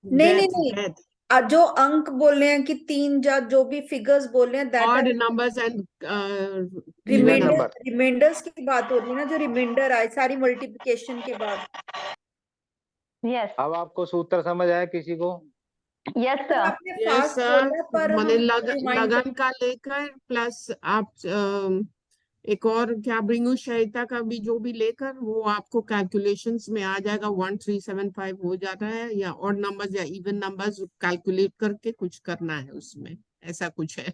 नहीं नहीं डेथ नहीं, डेथ जो अंक बोल रहे हैं कि 3 या जो भी फिगर्स बोल रहे हैं that odd are numbers and even reminder, number. Number. Reminders की बात हो रही है ना, जो रिमाइंडर आए सारी मल्टीप्लिकेशन के बाद। यस अब आपको सूत्र समझ आया किसी को? यस सर सर आपने यस फास्ट सर, बोला पर मैंने हम रिमाइंड लगन का लेकर प्लस आप एक और क्या भृगुशयता का भी जो भी लेकर वो आपको कैलकुलेशंस में आ जाएगा। 1375 हो जाता है, या ऑड नंबर्स या इवन नंबर्स कैलकुलेट करके कुछ करना है उसमें, ऐसा कुछ है।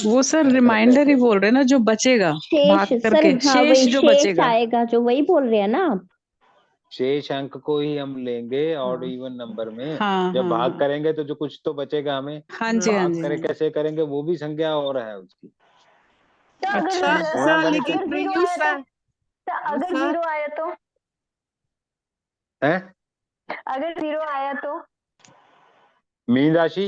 वो सर रिमाइंडर ही बोल रहे हैं ना, जो बचेगा भाग शेष सर, करके, हाँ शेष वही जो शेष बचेगा। आएगा, जो वही बोल रहे हैं ना आप। शेष अंक को ही हम लेंगे ऑड हाँ इवन नंबर में। हाँ जब हाँ भाग हाँ करेंगे तो जो कुछ तो बचेगा हमें। हाँ जी, हाँ भाग जी, करे हाँ जी। कैसे करेंगे वो भी संख्या और है उसकी। तो अच्छा। अगर सर गणित लेकिन अगर जीरो भृगु आया तो, सर अगर सर जीरो आया तो, है अगर जीरो आया तो मीन राशि।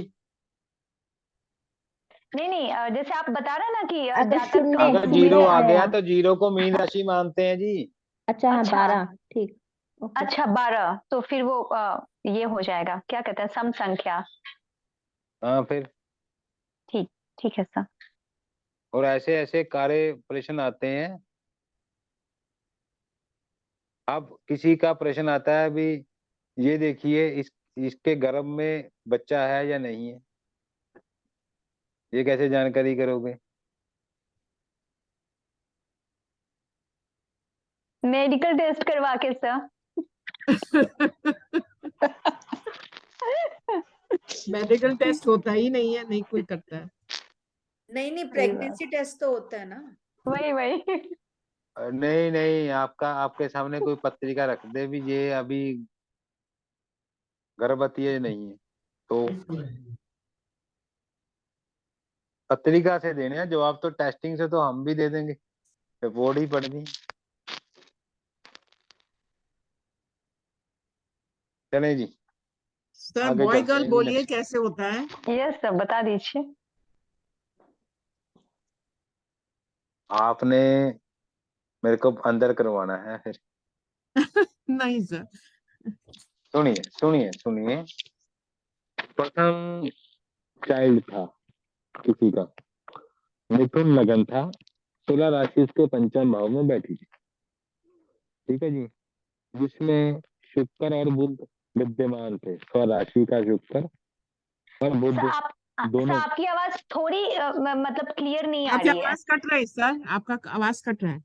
नहीं नहीं, जैसे आप बता रहे हैं ना कि अगर जातक शून्य अगर तो जीरो शून्य आ गया आया। तो जीरो को मीन राशि मानते हैं जी। अच्छा हाँ, अच्छा 12 ठीक। ओके। अच्छा 12, तो फिर वो ये हो जाएगा, क्या कहते हैं, सम संख्या। हाँ फिर। ठीक, ठीक है सर। और ऐसे ऐसे कार्य प्रश्न आते हैं। अब किसी का प्रश्न आता है अभी, ये देखिए इसके गर्भ में बच्चा है या नहीं है, ये कैसे जानकारी करोगे? मेडिकल टेस्ट करवा के सर। मेडिकल टेस्ट होता ही नहीं है, नहीं कोई करता है। नहीं, सही बात। प्रेगनेंसी टेस्ट तो होता है ना। वही वही। नहीं नहीं, आपके सामने कोई पत्रिका रख दे भी ये अभी गर्भवती है नहीं है, तो पत्रिका से देने हैं जवाब। तो टेस्टिंग से तो हम भी दे देंगे, रिपोर्ट ही पढ़नी। चलें जी, सर आगे बॉय चलते गर्ल हैं जी बोलिए नेक्स्ट। कैसे होता है। यस सर, बता दीजिए। आपने मेरे को अंदर करवाना है फिर। नहीं सर। सुनिए सुनिए सुनिए। प्रथम चाइल्ड था किसी का, मिथुन लगन था, तुला राशि उसके पंचम भाव में बैठी थी, ठीक है जी, जिसमें शुक्र और बुध विद्यमान थे। स्वराशि का शुक्र और सर बुध सर दोनों। आपकी आवाज थोड़ी मतलब क्लियर नहीं आ आपकी रही है। आवाज कट रहा है सर, आपका आवाज कट रहा है।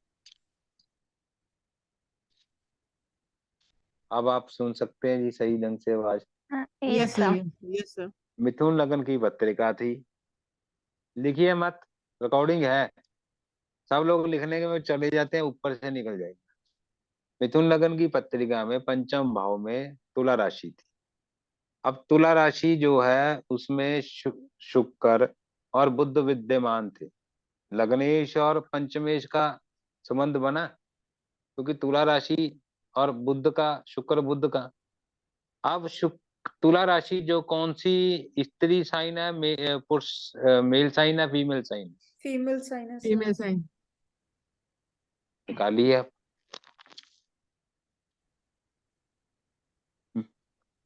अब आप सुन सकते हैं जी सही ढंग से आवाज? Yes yes sir. Sir, yes sir. Mithun लगन की पत्रिका थी। लिखिए मत, रिकॉर्डिंग है। सब लोग लिखने के में चले जाते हैं, ऊपर से निकल जाएंगे। मिथुन लगन की पत्रिका में पंचम भाव में तुला राशि थी। अब तुला राशि जो है उसमें शुक्र और बुध विद्यमान थे। लग्नेश और पंचमेश का संबंध बना, क्योंकि तुला राशि और बुध का, शुक्र बुध का। अब तुला राशि जो कौन सी स्त्री साइन है, पुरुष मेल साइन है, फीमेल साइन? फीमेल साइन है सर। Female sign. निकालिए आप,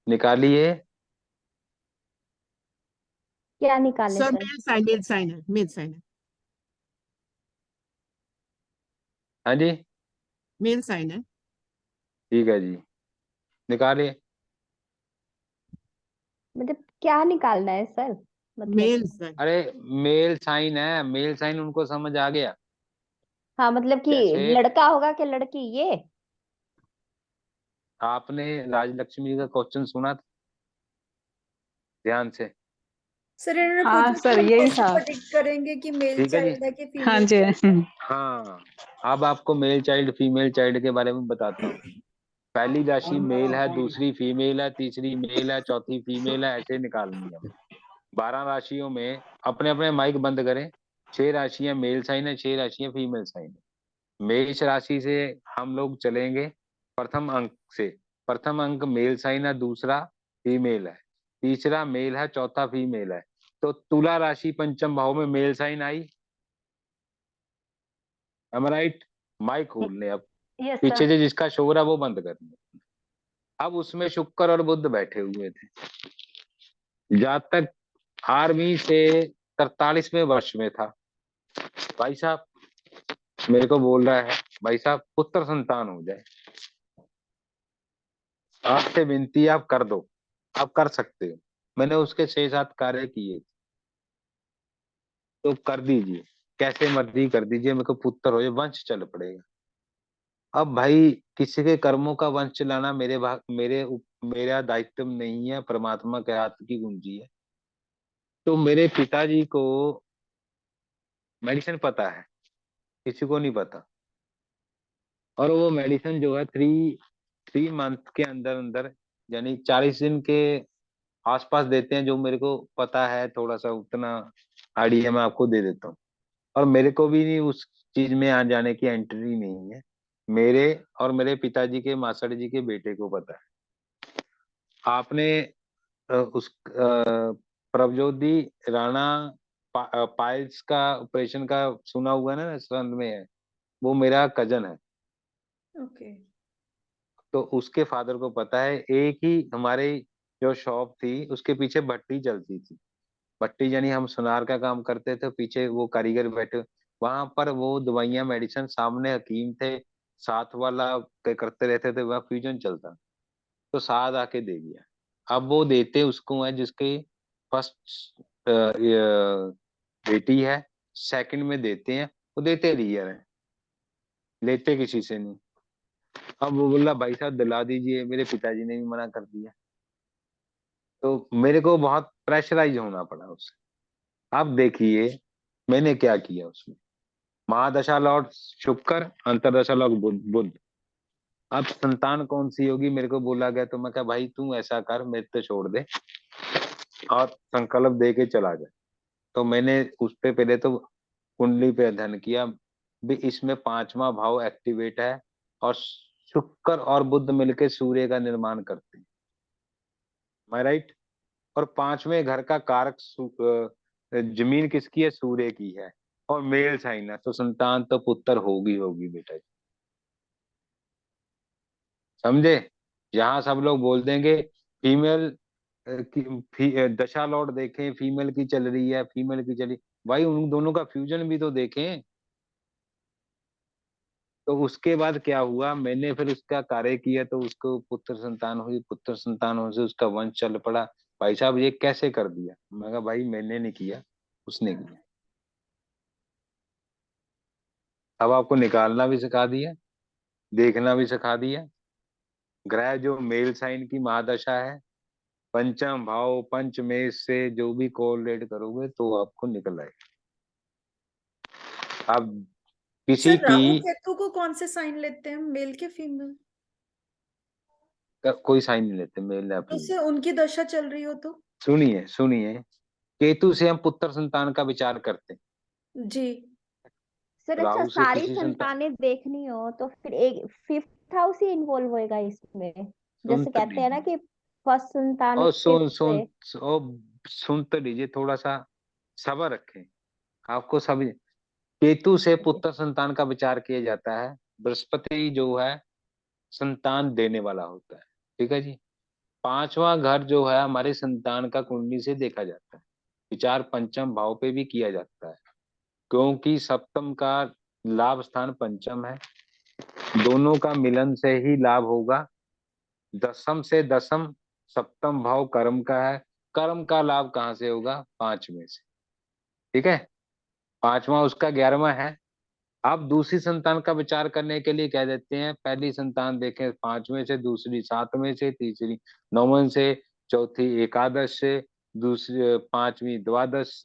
निकालिए। क्या निकाले sir sir? Male sign, male sign है, मेल साइन है, हाँ जी, मेल साइन है। ठीक है जी, निकालिए। मतलब क्या निकालना है सर? मतलब मेल साइन। अरे मेल साइन है, मेल साइन उनको समझ आ गया। हाँ मतलब कि जैसे लड़का होगा कि लड़की, ये? आपने राजलक्ष्मी का क्वेश्चन सुना था ध्यान से? सर इन्होंने हाँ पूछा कि सर, हम यही कैसे था। प्रेडिक्ट करेंगे कि मेल ठीक है जी। चाइल्ड है कि हाँ फीमेल जी। चाइल्ड है। हाँ, अब आपको मेल चाइल्ड फीमेल चाइल्ड के बारे में बताता हूँ। पहली राशि मेल है, दूसरी फीमेल है, तीसरी मेल है, चौथी फीमेल है, ऐसे निकालनी है। 12 राशियों में अपने अपने माइक बंद करें। 6 राशियां मेल साइन है, 6 राशियां फीमेल साइन है। मेष राशि से हम लोग चलेंगे प्रथम अंक से। प्रथम अंक मेल साइन है, दूसरा फीमेल है, तीसरा मेल है, चौथा फीमेल है। तो तुला राशि पंचम भाव में मेल साइन आई। am I right? माइक खोल ले अब, यस पीछे सर। से जिसका शोर है वो बंद कर ले। अब उसमें शुक्र और बुध बैठे हुए थे। जातक आर्मी से 43वें वर्ष में था। भाई साहब मेरे को बोल रहा है, भाई साहब पुत्र संतान हो जाए, आपसे विनती है, आप कर दो, आप कर सकते हो। मैंने उसके 6-7 कार्य किए, तो कर दीजिए, कैसे मर्जी कर दीजिए, मेरे को पुत्र हो जाए, वंश चल पड़ेगा। अब भाई किसी के कर्मों का वंश चलाना मेरा दायित्व नहीं है, परमात्मा के हाथ की कुंजी है। तो मेरे पिताजी को मेडिसिन पता है, किसी को नहीं पता, और वो मेडिसिन जो है 3 मंथ के अंदर अंदर, यानी 40 दिन के आसपास देते हैं। जो मेरे को पता है थोड़ा सा उतना आइडिया मैं आपको दे देता हूँ। और मेरे को भी नहीं उस चीज में आ जाने की एंट्री नहीं है, मेरे और मेरे पिताजी के मासड़ जी के बेटे को पता है। आपने प्रभज्योति राणा पाइल्स का ऑपरेशन का सुना हुआ ना, संबंध में है, वो मेरा कजन है। ओके। तो उसके फादर को पता है। एक ही हमारे जो शॉप थी उसके पीछे भट्टी चलती थी, भट्टी यानी हम सुनार का काम करते थे, पीछे वो कारीगर बैठे, वहां पर वो दवाइयां मेडिसिन, सामने हकीम थे, साथ वाला करते रहते थे, वह फ्यूजन चलता। तो साथ आके दे दिया। अब वो देते उसको है जिसके फर्स्ट बेटी है, सेकंड में देते हैं, वो देते रियर है, लेते किसी से नहीं। अब वो बोला भाई साहब दिला दीजिए, मेरे पिताजी ने भी मना कर दिया, तो मेरे को बहुत प्रेशराइज होना पड़ा उससे। अब देखिए मैंने क्या किया उसमें, महादशा लॉर्ड शुक्र, अंतरदशा लॉर्ड बुध। अब संतान कौन सी होगी मेरे को बोला गया, तो मैं कहा भाई तू ऐसा कर, मेरे पे छोड़ दे और संकल्प दे के चला जा। तो मैंने उस पे पहले तो कुंडली पे अध्ययन किया भी, इसमें 5वां भाव एक्टिवेट है, और शुक्र और बुध मिलके सूर्य का निर्माण करते हैं, मैं राइट। और 5वें घर का कारक जमीन किसकी है, सूर्य की है, और मेल साइन है, तो संतान तो पुत्र होगी होगी बेटा जी, समझे। यहाँ सब लोग बोल देंगे फीमेल दशा लॉर्ड देखें, फीमेल की चल रही है, फीमेल की चली, भाई उन दोनों का फ्यूजन भी तो देखें। तो उसके बाद क्या हुआ, मैंने फिर उसका कार्य किया, तो उसको पुत्र संतान हुई, पुत्र संतान होने से उसका वंश चल पड़ा। भाई साहब ये कैसे कर दिया, मैं कहा भाई मैंने नहीं किया, उसने किया। अब आपको निकालना भी सिखा दिया, देखना भी सिखा दिया। ग्रह जो मेल साइन की महादशा है, पंचम भाव पंचमेश से जो भी कोरिलेट करोगे तो आपको निकल आएगा। अब किसी सर राहु की केतु को कौन से साइन लेते हैं, मेल के फीमेल? कोई साइन नहीं लेते, मेल या तो फीमेल। से उनकी दशा चल रही हो तो? सुनिए सुनिए, केतु से हम पुत्र संतान का विचार करते हैं, जी। सर अच्छा, राहु से सारी किसी संतान। संतानें देखनी हो तो फिर एक फिफ्थ हाउस ही इन्वॉल्व होएगा इसमें। सुन जैसे तो कहते हैं ना लीजिए, कि फर्स्ट संतान और फिफ्थ से। सुन तो लीजिए, थोड़ा सा सब्र रखें, आपको सब। केतु से पुत्र संतान का विचार किया जाता है, बृहस्पति जो है संतान देने वाला होता है, ठीक है जी। 5वां घर जो है हमारे संतान का कुंडली से देखा जाता है, विचार पंचम भाव पे भी किया जाता है, क्योंकि सप्तम का लाभ स्थान पंचम है, दोनों का मिलन से ही लाभ होगा। दसम से दसम सप्तम भाव कर्म का है, कर्म का लाभ कहाँ से होगा, 5वें से, ठीक है। 5वां उसका 11वां है। अब दूसरी संतान का विचार करने के लिए कह देते हैं, पहली संतान देखें 5वें से, दूसरी 7वें से, तीसरी 9वें से, चौथी एकादश से, दूसरी 5वीं द्वादश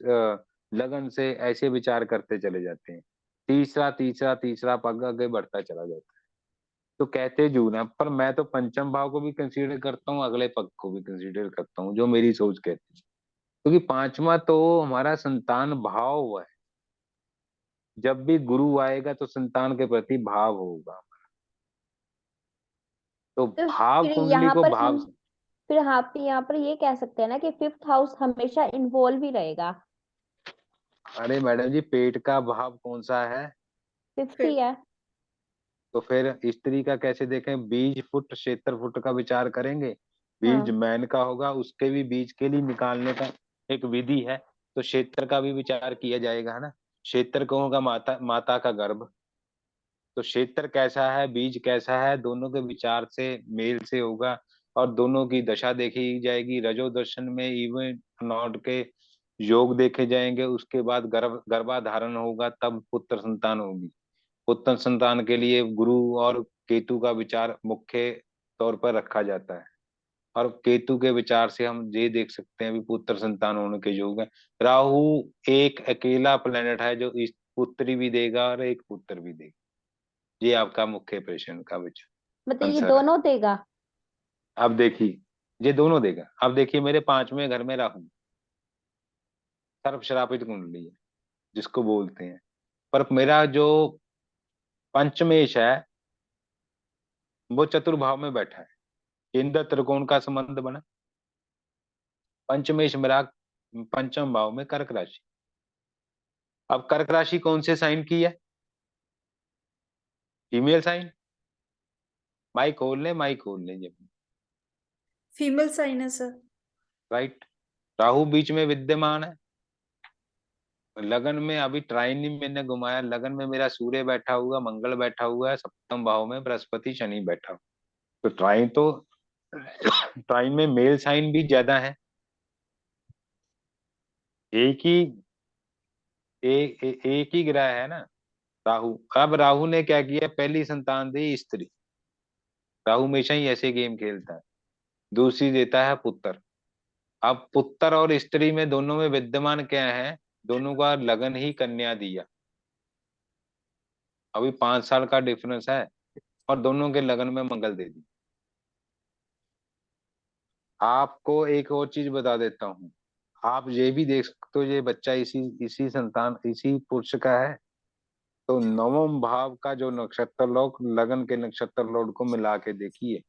लगन से, ऐसे विचार करते चले जाते हैं। तीसरा तीसरा तीसरा पग आगे बढ़ता चला जाता है। तो कहते जून है, पर मैं तो पंचम भाव को भी कंसीडर करता हूँ, अगले पग को भी कंसीडर करता हूँ, जो मेरी सोच कहती है, क्योंकि 5वां तो हमारा संतान भाव है। जब भी गुरु आएगा तो संतान के प्रति भाव होगा, तो तो भाव फिर कुंडली यहाँ को पर भाव। आप यहाँ पर ये कह सकते हैं ना कि फिफ्थ हाउस हमेशा इन्वॉल्व ही रहेगा। अरे मैडम जी, पेट का भाव कौन सा है, फिफ्थ फिर ही है। तो फिर स्त्री का कैसे देखें, बीज फुट क्षेत्र फुट का विचार करेंगे, बीज हाँ मैन का होगा, उसके भी बीज के लिए निकालने का एक विधि है। तो क्षेत्र का भी विचार किया जाएगा, है ना। क्षेत्र को होगा माता माता का गर्भ। तो क्षेत्र कैसा है, बीज कैसा है, दोनों के विचार से मेल से होगा। और दोनों की दशा देखी जाएगी। रजो दर्शन में इवन नॉट के योग देखे जाएंगे। उसके बाद गर्भाधारण होगा, तब पुत्र संतान होगी। पुत्र संतान के लिए गुरु और केतु का विचार मुख्य तौर पर रखा जाता है। और केतु के विचार से हम ये देख सकते हैं भी पुत्र संतान होने के योग है। राहु एक अकेला प्लेनेट है जो इस पुत्री भी देगा और एक पुत्र भी देगा। ये आपका मुख्य प्रश्न का विचार मतलब ये आंसर है। दोनों देगा। अब देखिए, ये दोनों देगा। अब देखिए, मेरे 5वें घर में राहु सर्प श्रापित कुंडली है जिसको बोलते हैं। पर मेरा जो पंचमेश है वो चतुर्भाव में बैठा है। केंद्र त्रिकोण का संबंध बना। पंचमेश मेरा पंचम भाव में कर्क राशि। अब कर्क राशि कौन से साइन की है? Female sign. माइक खोल लें जब। फीमेल साइन है सर। राइट। राहु बीच में विद्यमान है। लगन में अभी ट्राइन मैंने घुमाया। लगन में मेरा सूर्य बैठा हुआ, मंगल बैठा हुआ है, सप्तम भाव में बृहस्पति शनि बैठा हुआ। तो ट्राइन में मेल साइन भी ज्यादा है। एक ही एक ही ग्रह है ना राहु। अब राहु ने क्या किया, पहली संतान दी स्त्री। राहु हमेशा ही ऐसे गेम खेलता है। दूसरी देता है पुत्र। अब पुत्र और स्त्री में दोनों में विद्यमान क्या है, दोनों का लगन ही कन्या दिया। अभी 5 साल का डिफरेंस है और दोनों के लगन में मंगल दे दी। आपको एक और चीज बता देता हूँ। आप ये भी देख सकते हो, ये बच्चा इसी इसी संतान इसी पुरुष का है। तो नवम भाव का जो नक्षत्र लोक लगन के नक्षत्र लॉर्ड को मिला के देखिए।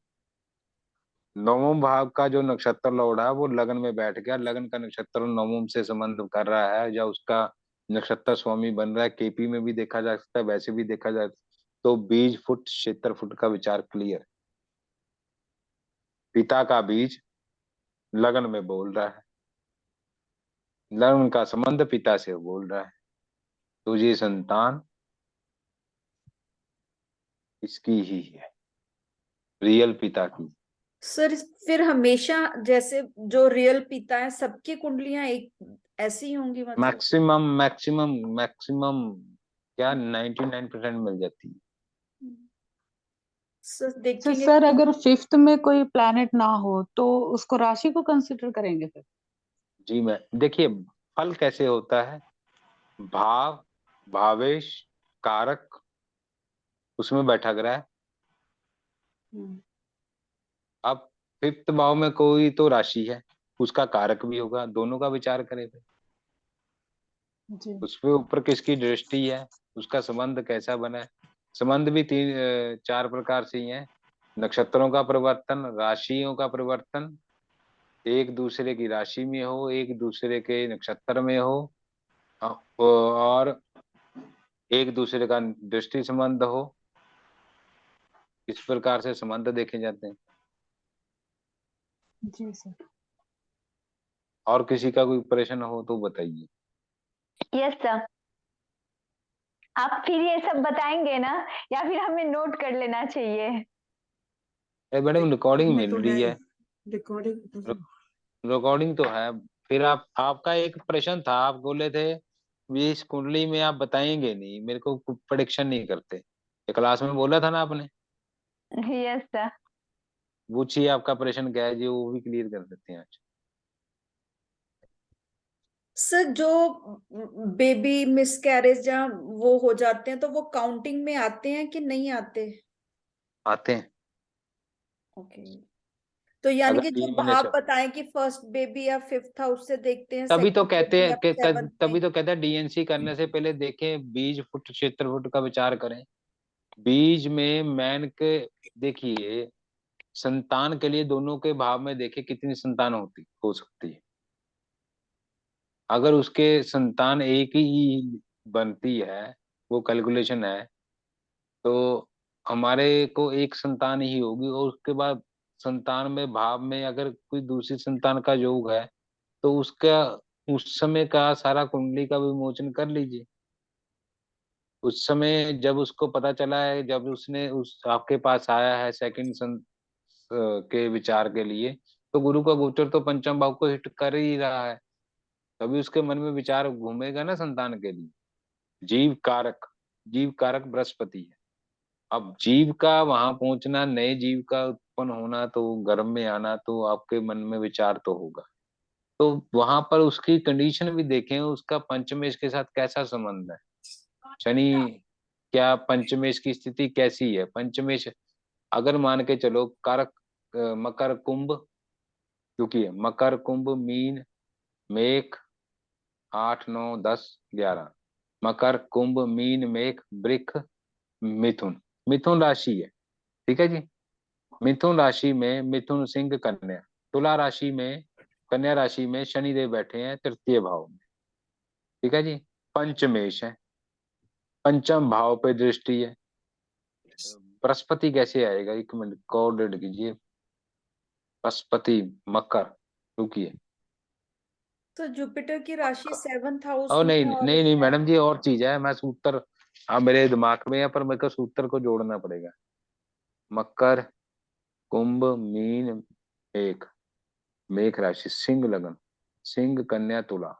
नवम भाव का जो नक्षत्र लॉर्ड है वो लगन में बैठ गया। लगन का नक्षत्र नवम से संबंध कर रहा है या उसका नक्षत्र स्वामी बन रहा है। केपी में भी देखा जा सकता है, वैसे भी देखा जा सकता है। तो बीज फुट क्षेत्र फुट का विचार क्लियर। पिता का बीज लगन में बोल रहा है, लगन का संबंध पिता से बोल रहा है। तो ये संतान इसकी ही है, रियल पिता की। सर फिर हमेशा जैसे जो रियल पिता है सबकी कुंडलियां एक ऐसी ही होंगी मतलब? मैक्सिमम क्या 99% मिल जाती है। सर तो देखेंगे। सर अगर फिफ्थ में कोई प्लैनेट ना हो तो उसको राशि को कंसिडर करेंगे फिर? जी मैं देखिए, फल कैसे होता है, भाव भावेश कारक उसमें बैठा ग्रह। अब फिफ्थ भाव में कोई तो राशि है, उसका कारक भी होगा, दोनों का विचार करेंगे। जी। उसके ऊपर किसकी दृष्टि है, उसका संबंध कैसा बना है। संबंध भी 4 प्रकार से ही है। नक्षत्रों का परिवर्तन, राशियों का परिवर्तन, एक दूसरे की राशि में हो, एक दूसरे के नक्षत्र में हो, और एक दूसरे का दृष्टि संबंध हो। इस प्रकार से संबंध देखे जाते हैं। जी सर। और किसी का कोई प्रश्न हो तो बताइए। Yes sir. आप फिर ये सब बताएंगे ना, या फिर हमें नोट कर लेना चाहिए? मैडम रिकॉर्डिंग में मिल तो रही है है। रिकॉर्डिंग। रिकॉर्डिंग तो है। फिर आपका एक प्रश्न था, आप बोले थे भी इस कुंडली में आप बताएंगे नहीं, मेरे को प्रेडिक्शन नहीं करते। ये क्लास में बोला था ना आपने। Yes sir. पूछिए आपका प्रश्न क्या है जी, वो भी क्लियर कर देते हैं आज। सर जो बेबी मिसकैरेज जहाँ वो हो जाते हैं तो वो काउंटिंग में आते हैं कि नहीं आते? आते हैं। ओके। तो यानी अगर कि जो 3 महीने भाव से, बताएं कि फर्स्ट बेबी या फिफ्थ हाउस से देखते हैं, तभी तो सेकंड कहते बेबी हैं या सेवंथ में? तभी तो कहते हैं डीएनसी करने से पहले देखें बीज फुट क्षेत्र फुट का विचार करें। बीज में मैन के देखिए, संतान के लिए दोनों के भाव में देखे कितनी संतान हो सकती है। अगर उसके संतान एक ही बनती है, वो कैलकुलेशन है, तो हमारे को एक संतान ही होगी और उसके बाद संतान में भाव में अगर कोई दूसरी संतान का योग है तो उसका उस समय का सारा कुंडली का विमोचन कर लीजिए। उस समय जब उसको पता चला है, जब उसने उस आपके पास आया है सेकंड के विचार के लिए, तो गुरु का गोचर तो पंचम भाव को हिट कर ही रहा है, तभी उसके मन में विचार घूमेगा ना संतान के लिए। जीव कारक बृहस्पति है। अब जीव का वहां पहुंचना, नए जीव का उत्पन्न होना, तो गर्भ में आना, तो आपके मन में विचार तो होगा। तो वहां पर उसकी कंडीशन भी देखें, उसका पंचमेश के साथ कैसा संबंध है। शनि क्या पंचमेश की स्थिति कैसी है। पंचमेश अगर मान के चलो कारक मकर कुंभ, क्योंकि मकर कुंभ मीन मेष 8 9 10 11, मकर कुंभ मीन मेष वृक मिथुन, मिथुन राशि है, ठीक है जी। मिथुन राशि में मिथुन सिंह कन्या, तुला राशि में कन्या राशि में शनिदेव बैठे हैं तृतीय भाव में, ठीक है जी। पंचमेश है, पंचम भाव पे दृष्टि है। बृहस्पति कैसे आएगा, एक मिनट कोऑर्डिनेट कीजिए। बृहस्पति मकर, रुकिए। तो जुपिटर की राशि 7th हाउस और में नहीं और नहीं नहीं मैडम जी, और चीज है, मैं सूत्र मेरे दिमाग में है पर मेरे को सूत्र को जोड़ना पड़ेगा। मकर कुंभ मीन एक, मेष राशि सिंह लगन, सिंह कन्या तुला,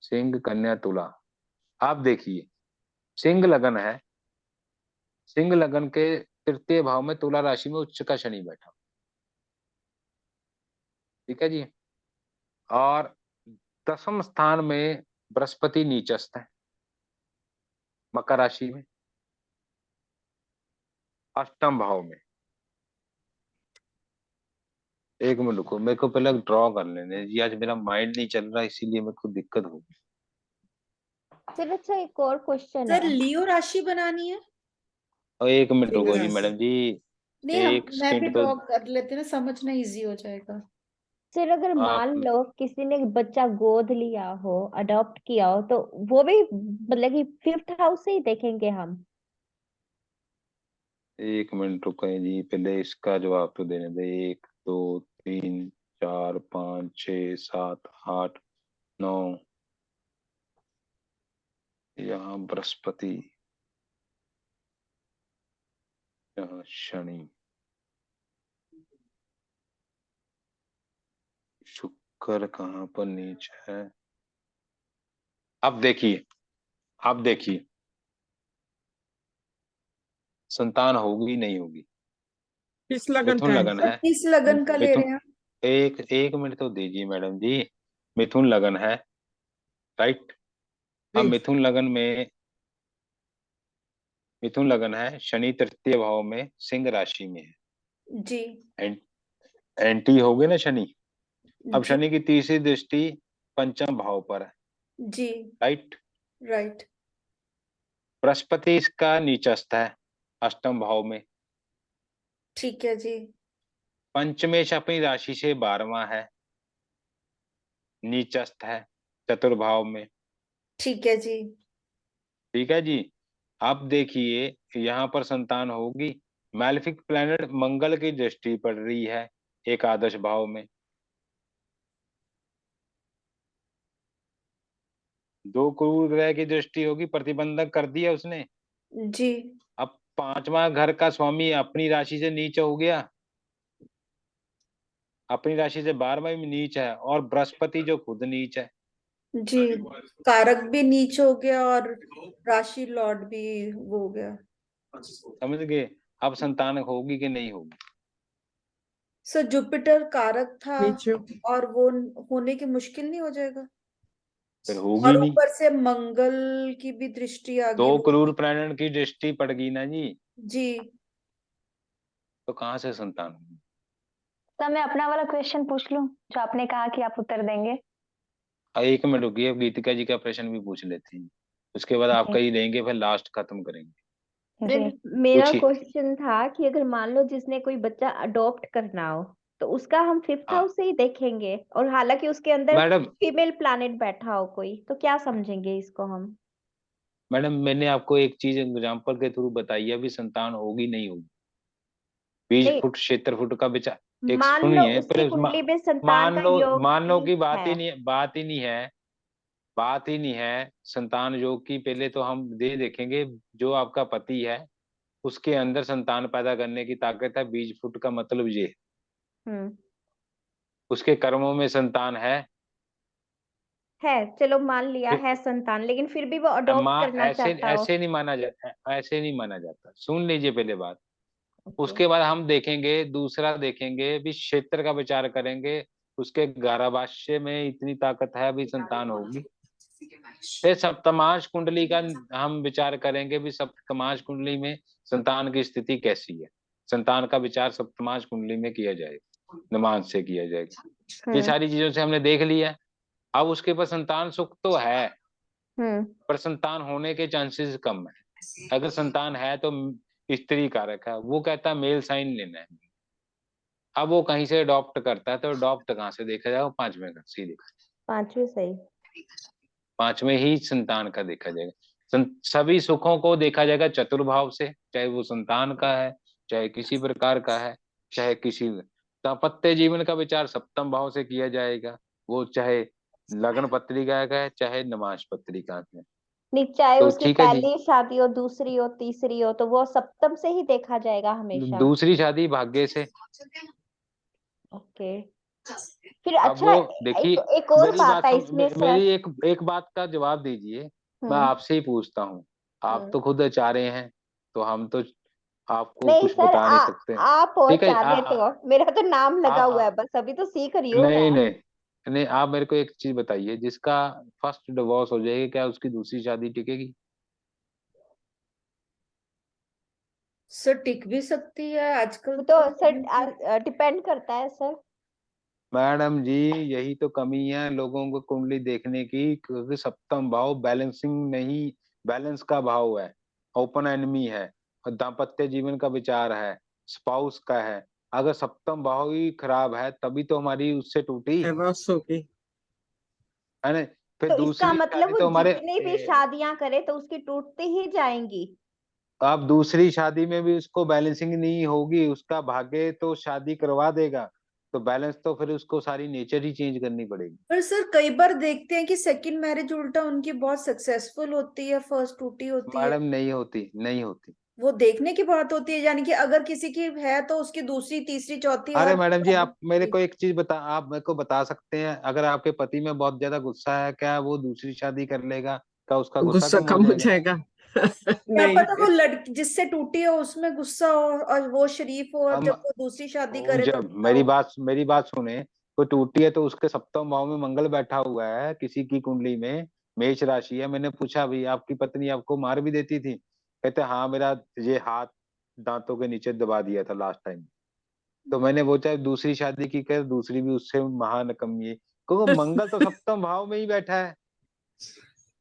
सिंह कन्या तुला। आप देखिए सिंह लगन है, सिंह लगन के तृतीय भाव में तुला राशि में उच्च का शनि बैठा, ठीक है जी। और दसम स्थान में बृहस्पति नीचस्थ है मकर राशि में, अष्टम भाव में। एक मिनट रुको, मेरे को पहले ड्रॉ कर लेने जी, आज मेरा माइंड नहीं चल रहा इसीलिए मेरे को दिक्कत होगी। सर अच्छा एक और क्वेश्चन सर है। लियो राशि बनानी है। और एक मिनट सिंह रुको जी राशि। मैडम जी, नहीं एक मैं भी सेकंड तो ड्रॉ कर लेते ना, समझना इजी हो जाएगा। सर अगर आप। मान लो किसी ने बच्चा गोद लिया हो, अडॉप्ट किया हो, तो वो भी मतलब कि 5th हाउस से ही देखेंगे हम? एक मिनट रुको जी, पहले इसका जवाब तो देने दे। 1 2 3 4 5 6 7 8 9, यहाँ बृहस्पति, यहाँ शनि, शुक्र कहाँ पर नीच है। अब देखिए, अब देखिए संतान होगी नहीं होगी। किस लगन मिथुन का है लगन सर है, किस लगन का ले मिथुन, रहे हैं? एक एक मिनट तो दीजिए मैडम जी। मिथुन लगन है, राइट। अब जी। मिथुन लगन है, शनि तृतीय भाव में सिंह राशि में है। जी एंटी हो गए ना शनि। अब जी शनि की तीसरी दृष्टि पंचम भाव पर है, जी राइट। राइट। बृहस्पति इसका नीचस्थ है अष्टम भाव में। ठीक है जी। पंचमेश अपनी राशि से 12वां है, नीचस्थ है चतुर्भाव में, ठीक है जी। ठीक है जी। अब देखिए यहाँ पर संतान होगी। मैलेफिक प्लैनेट मंगल की दृष्टि पड़ रही है एकादश भाव में, 2 क्रूर ग्रह की दृष्टि होगी, प्रतिबंधक कर दिया उसने। जी अब 5वां घर का स्वामी अपनी राशि से नीच हो गया, अपनी राशि से 12वां में नीच है, और बृहस्पति जो खुद नीच है। जी। कारक भी नीच हो गया और राशि लॉर्ड भी वो हो गया। समझ गए। अब संतान होगी कि नहीं होगी। सर जुपिटर कारक था नीचे। और वो होने की मुश्किल नहीं हो जाएगा? फिर होगी और नहीं, ऊपर से मंगल की भी दृष्टि आ 2 गई वो। क्रूर प्लैनेट की दृष्टि पड़ गई ना जी, जी तो कहाँ से संतान होगी। तो मैं अपना वाला क्वेश्चन पूछ लूं जो आपने कहा कि आप उत्तर देंगे? एक मिनट रुकिए, अब गीतिका जी का प्रश्न भी पूछ लेते हैं, उसके बाद जी आपका ही लेंगे, फिर लास्ट खत्म करेंगे। जी। मेरा पूछिए। क्वेश्चन था कि अगर मान लो जिसने कोई बच्चा अडॉप्ट करना हो, तो उसका हम 5th हाँ हाउस से ही देखेंगे, और हालांकि उसके अंदर मैडम, फीमेल प्लैनेट बैठा हो कोई, तो क्या समझेंगे इसको हम? मैंने आपको एक चीज एग्जांपल के थ्रू बताई है, अभी संतान होगी नहीं होगी। बीज नहीं, फुट क्षेत्र फुट का विचार, एक मान लो सुनिए उसकी पहले कुंडली में संतान का योग मान लो भी की बात है। ही नहीं है, बात ही नहीं है संतान योग की। पहले तो हम ये देखेंगे जो आपका पति है उसके अंदर संतान पैदा करने की ताकत है, बीज फुट का मतलब ये है। हम्म, उसके कर्मों में संतान है, चलो मान लिया है। है संतान, लेकिन फिर भी वो अडॉप्ट करना ऐसे चाहता हो। ऐसे नहीं माना जाता, ऐसे नहीं माना जाता। सुन लीजिए पहले बात। ओके। उसके बाद हम देखेंगे, दूसरा देखेंगे भी क्षेत्र का विचार करेंगे, उसके गर्भाशय में इतनी ताकत है भी संतान होगी। फिर सप्तमांश कुंडली का हम विचार करेंगे भी सप्तमांश कुंडली में संतान की स्थिति कैसी है। संतान का विचार सप्तमांश कुंडली में किया जाएगा, नमांश से किया जाएगा। ये सारी चीजों से हमने देख लिया। अब उसके पास संतान सुख तो है पर संतान होने के चांसेस कम है। अगर संतान है तो स्त्री कारक है, वो कहता है मेल साइन लेना है। अब वो कहीं से अडॉप्ट करता है तो अडॉप्ट कहाँ से देखा जाएगा, पांचवें घर से ही देखा जाएगा। पांचवें सही। पांचवें ही संतान का देखा जाएगा। सभी सुखों को देखा जाएगा चतुर्भाव से, चाहे वो संतान का है, चाहे किसी प्रकार का है, चाहे किसी दाम्पत्य जीवन का विचार सप्तम भाव से किया जाएगा। वो चाहे लग्न पत्रिका का है चाहे नमाज पत्रिका का है। नहीं, चाहे तो उसकी ठीक है जी। पहली शादी हो, दूसरी हो, तीसरी हो, तो वो सप्तम से ही देखा जाएगा हमेशा। दूसरी शादी भाग्य से। ओके। फिर अब अच्छा, वो देखिए, एक और मेरी बात बात है सुन, इसमें सर। मेरी एक बात का जवाब दीजिए। मैं हम्म, आपसे ही पूछता हूँ, आप तो खुद आचार्य हैं, तो हम तो आपको नहीं कुछ सर, बता नहीं सकते। आप हो ठीक है आचार्य तो मेरा तो नाम आ, लगा हुआ आ, है, बस अभी तो सीख रही हूँ नहीं मैं। नहीं नहीं, आप मेरे को एक चीज बताइए, जिसका फर्स्ट डिवोर्स हो जाएगी क्या उसकी दूसरी शादी टिकेगी? सर टिक भी सकती है आजकल वो तो। तो सर डिपेंड करता है सर। मैडम जी यही तो कमी है लोगों को कुंडली देखने की, क्योंकि सप्तम भाव बैलेंसिंग नहीं, बैलेंस का भाव है, ओपन एनमी है, और दाम्पत्य जीवन का विचार है, स्पाउस का है। अगर सप्तम भाव ही खराब है तभी तो हमारी उससे टूटी है ना। फिर तो इसका दूसरी मतलब शादी वो तो हमारे जितनी भी शादियां करे तो उसकी टूटती ही जाएंगी। अब दूसरी शादी में भी उसको बैलेंसिंग नहीं होगी, उसका भाग्य तो शादी करवा देगा, तो बैलेंस तो फिर उसको सारी नेचर ही चेंज करनी पड़ेगी। पर सर कई बार देखते हैं कि सेकंड मैरिज उल्टा उनकी बहुत सक्सेसफुल होती है, फर्स्ट टूटी होती है। मैडम नहीं होती, नहीं होती। वो देखने की बात होती है, यानी कि अगर किसी की है तो उसकी दूसरी तीसरी चौथी अरे और मैडम जी आप मेरे को एक चीज बता, आप मेरे को बता सकते हैं, अगर आपके पति में बहुत ज्यादा गुस्सा है क्या वो दूसरी शादी कर लेगा, क्या उसका गुस्सा गुस्सा कम हो कम हो जाएगा? जाएगा क्या नहीं। पता वो लड़की जिससे टूटी हो उसमें गुस्सा हो और वो शरीफ हो, और हम जब वो दूसरी शादी करे तो जब गुस्सा हो। मेरी बात सुने, कोई टूटी है तो उसके सप्तम भाव में मंगल बैठा हुआ है किसी की कुंडली में, मेष राशि है। मैंने पूछा भाई आपकी पत्नी आपको मार भी देती थी? कहते हाँ मेरा ये हाथ दांतों के नीचे दबा दिया था लास्ट टाइम। तो मैंने पूछा दूसरी शादी की कर, दूसरी भी उससे महान कम ये, क्योंकि मंगल तो सप्तम भाव में ही बैठा है।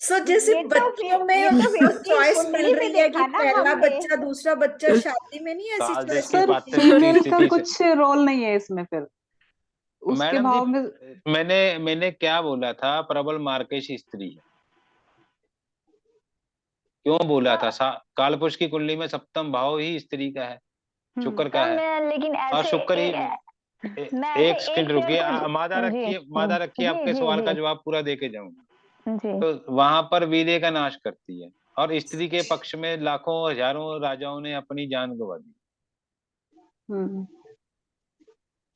सो जैसे बच्चों में ये तो फिर उनको उसकी चॉइस मिल कुंडली में रही है कि देखा ना पहला हमने। बच्चा दूसरा बच्चा, शादी में नहीं ऐसी काल देश चॉइस के सर मिलती पात्र है। की फीमेल का स्थिति से। कुछ रोल नहीं है इसमें फिर, उसके मैडम जी भाव में। मैंने क्या बोला था, प्रबल मार्केश स्त्री है, क्यों बोला था? कालपुरुष की कुंडली में सप्तम भाव ही स्त्री का है, शुक्र का सर है। मैं लेकिन और ऐसे शुक्र ही मैं ऐसे एक सेकंड एक रुकिए, जन को मादा रखिए, जी आपके जी सवाल का जी जवाब पूरा दे के जाऊंगा। जी तो वहां पर वीर्य का नाश करती है, और स्त्री के पक्ष में लाखों हजारों राजाओं ने अपनी जान गंवा दी। हम्म,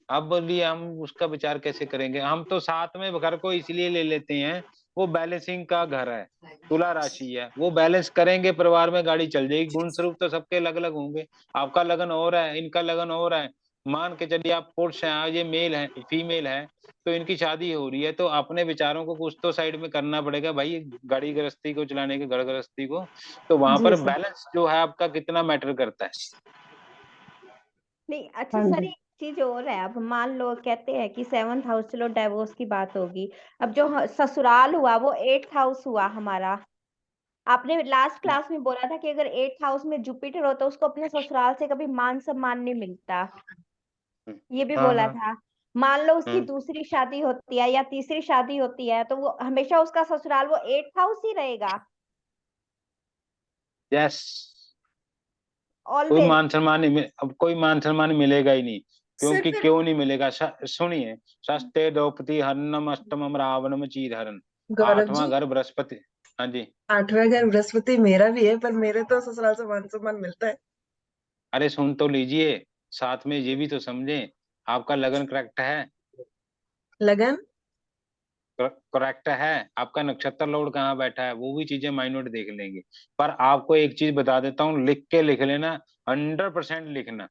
अब बोलिए हम उसका विचार कैसे करेंगे? हम तो साथ में घर को इसलिए ले लेते हैं, वो बैलेंसिंग का घर है, तुला राशि है, वो बैलेंस करेंगे, परिवार में गाड़ी चल जाएगी। गुण स्वरूप तो सबके अलग अलग होंगे, आपका लगन हो रहा है, इनका लगन हो रहा है, मान के चलिए आप पुरुष हैं, ये मेल है फीमेल है, तो इनकी शादी हो रही है, तो अपने विचारों को कुछ तो साइड में करना पड़ेगा भाई, गाड़ी गृहस्थी को चलाने के, घर गृहस्थी को। तो वहां जी पर सर। बैलेंस जो है आपका कितना मैटर करता है। नहीं, अच्छा हाँ सर, जी। एक चीज और है। अब मान लो कहते हैं कि 7th हाउस, चलो डिवोर्स की बात होगी। अब जो ससुराल हुआ वो 8th हाउस हुआ हमारा। आपने लास्ट क्लास में बोला था कि अगर 8th हाउस में जुपिटर हो तो उसको अपने ससुराल से कभी मान सम्मान नहीं मिलता, ये भी हाँ बोला हाँ। था। मान लो उसकी दूसरी शादी होती है या तीसरी शादी होती है तो वो हमेशा उसका ससुराल वो 8th हाउस ही रहेगा। यस, कोई ऑलवेज। मान सम्मान नहीं अब कोई मान सम्मान मिलेगा ही नहीं, सर क्योंकि फिर क्यों नहीं मिलेगा? सुनिए, षष्ठे द्रौपदी हरणम अष्टमम रावणम चीरहरण। गौरव आठवां जी, घर बृहस्पति। हाँ जी। 8वां घर बृहस्पति मेरा भी है, पर मेरे तो ससुराल से मान सम्मान मिलता है। अरे सुन तो लीजिए, साथ में ये भी तो समझें, आपका लगन करेक्ट है? लगन करेक्ट है। आपका नक्षत्र लॉर्ड कहाँ बैठा है, वो भी चीजें माइन्यूट देख लेंगे। पर आपको एक चीज बता देता हूँ, लिख के लिख लेना, 100% लिखना,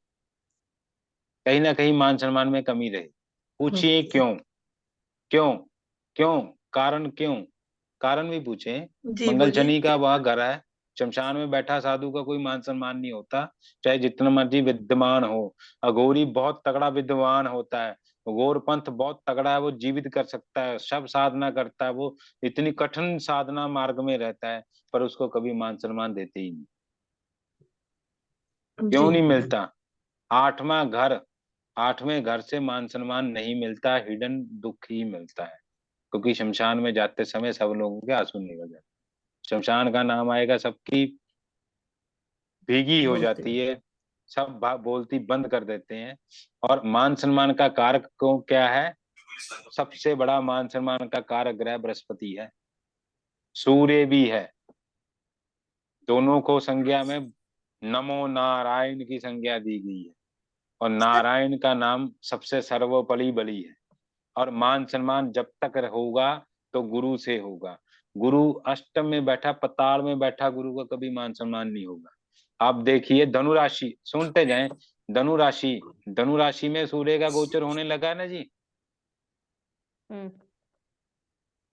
कहीं ना कहीं मान सम्मान में कमी रहे। पूछिए क्यों, क्यों, क्यों, कारण क्यों, कारण भी पूछे। जी मंगल बोलिए। शनि का वह घर है, शमशान में बैठा साधु का कोई मान सम्मान नहीं होता, चाहे जितना मर्जी विद्वान हो। अघोरी बहुत तगड़ा विद्वान होता है, गौर पंथ बहुत तगड़ा है, वो जीवित कर सकता है, सब साधना करता है, वो इतनी कठिन साधना मार्ग में रहता है, पर उसको कभी मान सम्मान देते ही नहीं। क्यों जी नहीं मिलता? आठवां घर, आठवें घर से मान सम्मान नहीं मिलता, हिडन दुख ही मिलता है। क्योंकि शमशान में जाते समय सब लोगों के आंसू निकल जाते, शमशान का नाम आएगा, सबकी भीगी हो बोलते जाती है, सब बोलती बंद कर देते हैं। और मान सम्मान का कारक को क्या है? सबसे बड़ा मान सम्मान का कारक ग्रह बृहस्पति है, सूर्य भी है। दोनों को संज्ञा में नमो नारायण की संज्ञा दी गई है, और नारायण का नाम सबसे सर्वोपरि बली है। और मान सम्मान जब तक होगा तो गुरु से होगा। गुरु अष्टम में बैठा, पताल में बैठा गुरु का कभी मान सम्मान नहीं होगा। आप देखिए धनु राशि, सुनते जाएं, धनु राशि, धनु राशि में सूर्य का गोचर होने लगा है ना जी,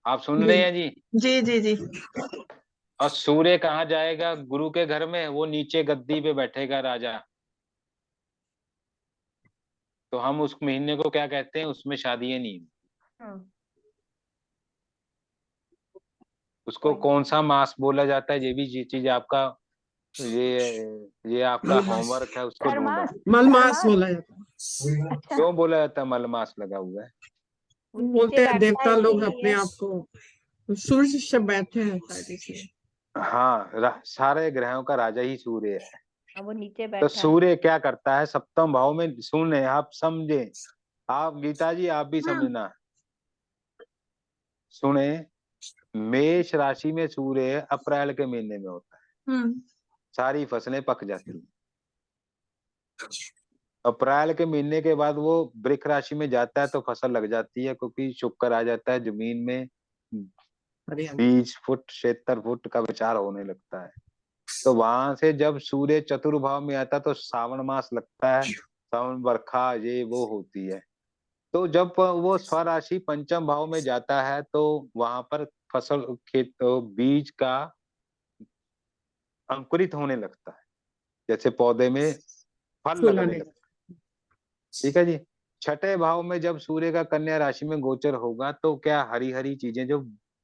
आप सुन रहे हैं जी? जी जी जी। और सूर्य कहाँ जाएगा? गुरु के घर में, वो नीचे गद्दी पे बैठेगा राजा। तो हम उस महीने को क्या कहते हैं? उसमें शादियां नहीं, उसको कौन सा मास बोला जाता है? ये भी ये चीज आपका, ये आपका होमवर्क है, उसको ढूंढो। खरमास। मलमास खरमास। बोला जाता है। अच्छा। क्यों बोला जाता है मलमास लगा हुआ है? वो बोलते नीचे हैं बैठा देवता है लोग अपने इसीलिए। आप को सूर्य से बैठे हैं शायद इसलिए। हाँ, सारे ग्रहों का राजा ही सूर्य है। अब वो नीचे तो बैठा है। सूर्य क्या करता है? सप्तम भाव में, सुने आप, समझे आप, गीता जी आप भी समझना, सुने। मेष राशि में सूर्य अप्रैल के महीने में होता है, सारी फसलें पक जाती हैं। अप्रैल के महीने के बाद वो वृक्ष राशि में जाता है तो फसल लग जाती है, क्योंकि शुक्र आ जाता है जमीन में, 20 फुट 76 फुट का विचार होने लगता है। तो वहां से जब सूर्य चतुर्भाव में आता है तो श्रावण मास लगता है, सावन बरखा ये वो होती है। तो जब वो स्वराशि पंचम भाव में जाता है तो वहां पर फसल खेत बीज का अंकुरित होने लगता है, जैसे पौधे में फल लगने लगता है। ठीक है जी। छठे भाव में जब सूर्य का कन्या राशि में गोचर होगा तो क्या हरी हरी चीजें जो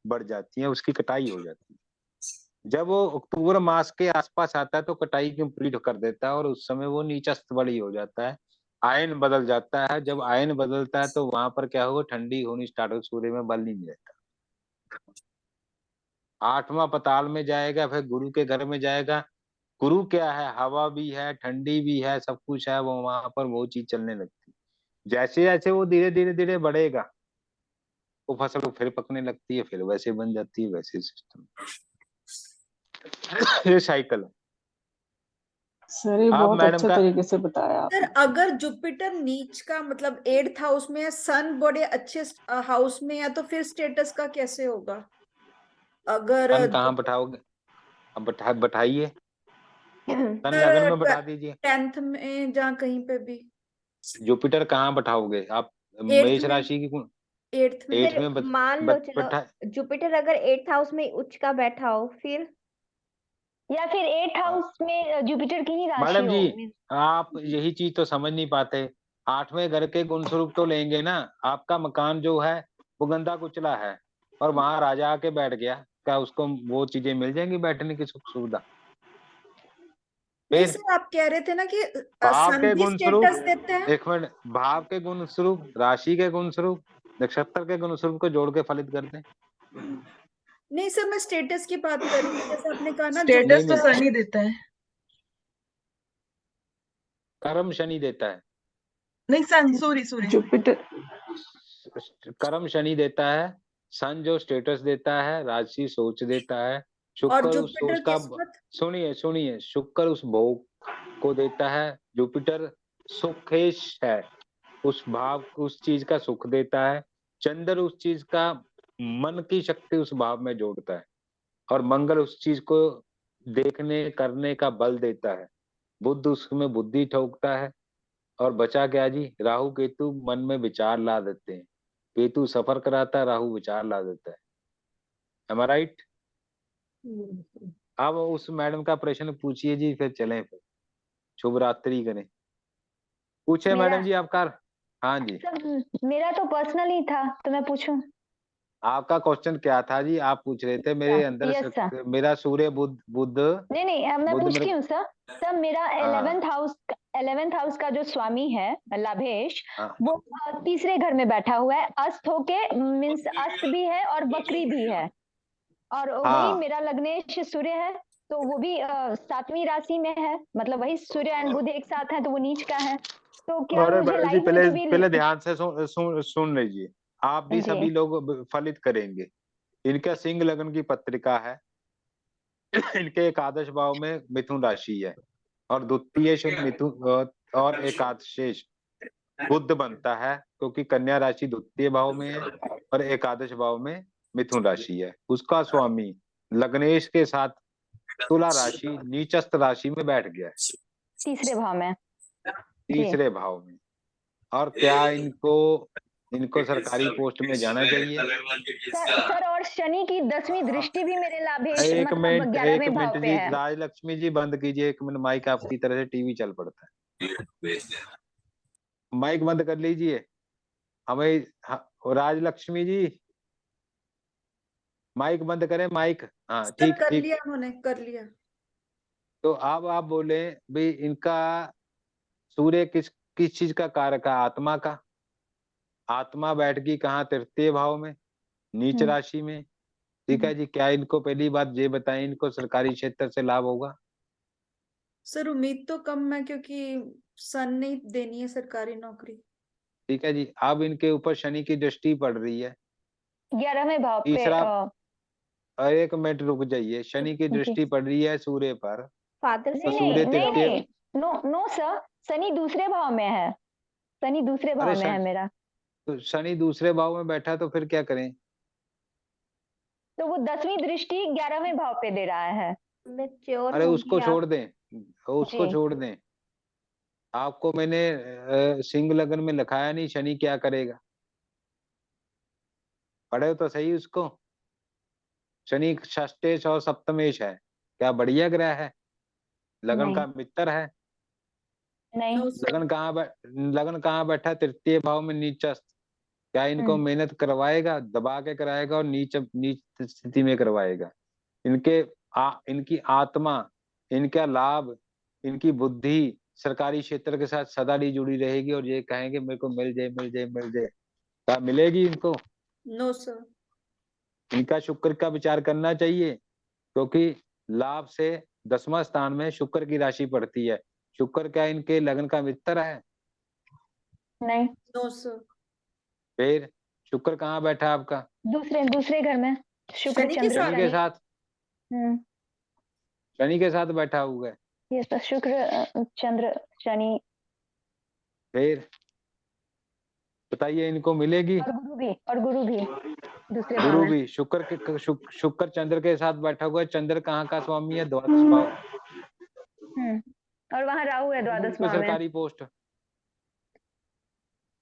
बढ़ जाती हैं उसकी कटाई हो जाती है। जब वो अक्टूबर मास के आसपास आता है तो कटाई कंप्लीट कर देता है, और उस समय वो नीचस्थ बड़ी हो जाता है, आयन बदल जाता है। जब आयन बदलता है तो वहां पर क्या होगा? ठंडी होनी स्टार्ट हो, सूर्य में बल नहीं रहता। आठवां पताल में जाएगा, फिर गुरु के घर में जाएगा। गुरु क्या है? हवा भी है, ठंडी भी है, सब कुछ है, वो वहां पर वो चीज चलने लगती है। जैसे जैसे वो धीरे धीरे धीरे बढ़ेगा, वो फसल फिर पकने लगती है, फिर वैसे बन जाती है, वैसे सिस्टम। ये साइकिल है। सर ये आप बहुत मैडम अच्छे का, तरीके से बताया सर आपने। अगर जुपिटर नीच का मतलब 8th हाउस में है, सन बड़े अच्छे हाउस में है, तो फिर स्टेटस का कैसे होगा? अगर सन कहाँ बैठाओगे? अब बैठाइए, सन लगन में बैठा दीजिए। 10th में जहाँ कहीं पे भी। जुपिटर कहाँ बैठाओगे आप? 8th मेष में, राशि की 8th में। 8 फिर में मान लो चलो बैठा। जुपिटर अगर 8th हाउस में उच्च का बैठा हो, फिर या फिर 8th हाउस में जुपिटर की ही राशि मैडम हो। जी, आप यही चीज तो समझ नहीं पाते। आठवें घर के गुण स्वरूप तो लेंगे ना। आपका मकान जो है वो गंदा कुचला है, और वहां राजा आके बैठ गया, क्या उसको वो चीजें मिल जाएंगी बैठने की सुख सुविधा? नहीं फिर सर, आप कह रहे थे ना कि भाव सन के भी गुण स्टेटस स्वरूप, देते हैं। एक मिनट, भाव के गुण स्वरूप, राशि के गुण स्वरूप, नक्षत्र के गुण स्वरूप को जोड़ के फलित कर दें। नहीं सर, मैं स्टेटस की बात कर रही हूँ, जैसे आपने कहा ना नहीं स्टेटस तो मिलता। सन ही देता है। कर्म शनि देता है, नहीं सन, सॉरी सॉरी, जुपिटर कर्म शनि देता है, सन जो स्टेटस देता है, राशि सोच देता है, और शुक्र उस जुपिटर सोच का, किस्मत। सुनिए सुनिए, शुक्र उस भोग को देता है, जुपिटर सुखेश है, उस भाव उस चीज का सुख देता है, चंद्र उस चीज का मन की शक्ति उस भाव में जोड़ता है, और मंगल उस चीज को देखने करने का बल देता है, बुध उसमें बुद्धि ठोकता है, और बचा क्या जी, राहु केतु मन में विचार ला देते हैं, केतु सफर कराता है, राहु विचार ला देता है। Am I right? अब उस मैडम का प्रश्न पूछिए जी, फिर चलें, फिर शुभ रात्रि करें। पूछे मेरा मैडम जी आपका। हाँ जी, सर मेरा तो पर्सनल ही था, तो मैं पूछूं? आपका क्वेश्चन क्या था जी? आप पूछ रहे थे मेरे अंदर यस सर। मेरा सूर्य बुध बुध नहीं नहीं, अब मैं बुध पूछती मेरे, हूँ सर। सर मेरा हाँ 11th हाउस का जो स्वामी है लाभेश, हाँ वो तीसरे घर में बैठा हुआ है, अस्त होके, मीन्स अस्त भी है और वक्री भी है, और वही हाँ मेरा लग्नेश सूर्य है, तो वो भी 7वीं राशि में है, मतलब वही सूर्य एंड बुध एक साथ है, तो वो नीच का है। तो क्या अरे मुझे मैडम जी, लाइफ में पहले कभी पहले ध्यान से सुन लीजिए। आप भी जी सभी लोग फलित करेंगे। इनका सिंह लग्न की पत्रिका है। इनके एकादश भाव में मिथुन राशि है, और द्वितीय मिथुन और एकादशेष बुध बनता है, क्योंकि कन्या राशि द्वितीय भाव में है और एकादश भाव में मिथुन राशि है। उसका स्वामी लग्नेश के साथ तुला राशि नीचस्थ राशि में बैठ गया है, तीसरे भाव में। जी तीसरे भाव में। और क्या इनको इनको सरकारी पोस्ट में जाना चाहिए? सर, और शनि की 10वीं दृष्टि भी मेरे लाभेश एक मतलब मिनट, एक 11वें भाव मिनट पे जी, है। राजलक्ष्मी जी बंद कीजिए एक मिनट, माइक आपकी तरह से टीवी चल पड़ता है। माइक बंद कर लीजिए हमें। राजलक्ष्मी जी माइक बंद करें, माइक। हाँ सर ठीक कर ठीक। लिया, उन्होंने कर लिया। तो अब आप बोले भाई, इनका सूर्य किस चीज का कारक है? आत्मा का। आत्मा बैठ गई कहाँ? तृतीय भाव में, नीच राशि में। ठीक है जी, क्या इनको पहली बात ये बताएं, इनको सरकारी क्षेत्र से लाभ होगा? सर उम्मीद तो कम है, क्योंकि सन नहीं देनी है सरकारी नौकरी। ठीक है जी, अब इनके ऊपर शनि की दृष्टि पड़ रही है 11वें भाव पे तीसरा। और एक मिनट रुक जाइए, शनि की जी। दृष्टि पड़ रही है सूर्य पर, फादर तो नहीं सूर्य नहीं नहीं तृतीय। नहीं, नो नो सर, शनि दूसरे भाव में है, शनि दूसरे अरे भाव में है मेरा। तो शनि दूसरे भाव में बैठा तो फिर क्या करें? तो वो 10वीं दृष्टि 11वें भाव पे दे रहा है। मैच्योर अरे होंगी उसको आप। छोड़ दें, उसको जी छोड़ दें। आपको मैंने सिंह लगन में लिखाया नहीं शनि क्या करेगा, पढ़े तो सही उसको। शनि षष्टेश और सप्तमेश है, क्या बढ़िया ग्रह है? लगन नहीं का मित्र है। नहीं। No sir. लगन कहाँ बैठा है? तृतीय भाव में नीचस्थ। क्या इनको मेहनत करवाएगा? दबा के कराएगा और नीच नीच स्थिति में करवाएगा। इनकी आत्मा, इनका लाभ, इनकी बुद्धि सरकारी क्षेत्र के साथ सदा ही जुड़ी रहेगी, और ये कहेंगे मेरे को मिल जाए मिल जाए मिल जाए। क्या मिलेगी इनको? No sir. इनका शुक्र का विचार करना चाहिए, क्योंकि लाभ से 10वां स्थान में शुक्र की राशि पड़ती है। शुक्र क्या इनके लगन का मित्र है? नहीं, नो सर। फिर शुक्र कहाँ बैठा है आपका? दूसरे दूसरे घर में शुक्र शनि के चंद्र शनि के शनि। साथ, शनि के साथ बैठा हुआ है। ये तो शुक्र चंद्र शनि फिर बताइए इनको मिलेगी? और गुरु भी, और गुरु भी दूसरे भाव गुरु में। भी शुक्र चंद्र के साथ बैठा हुआ है। चंद्र कहाँ का स्वामी है? द्वादश भाव। और वहां राहु है द्वादश इनको भाव में। सरकारी पोस्ट।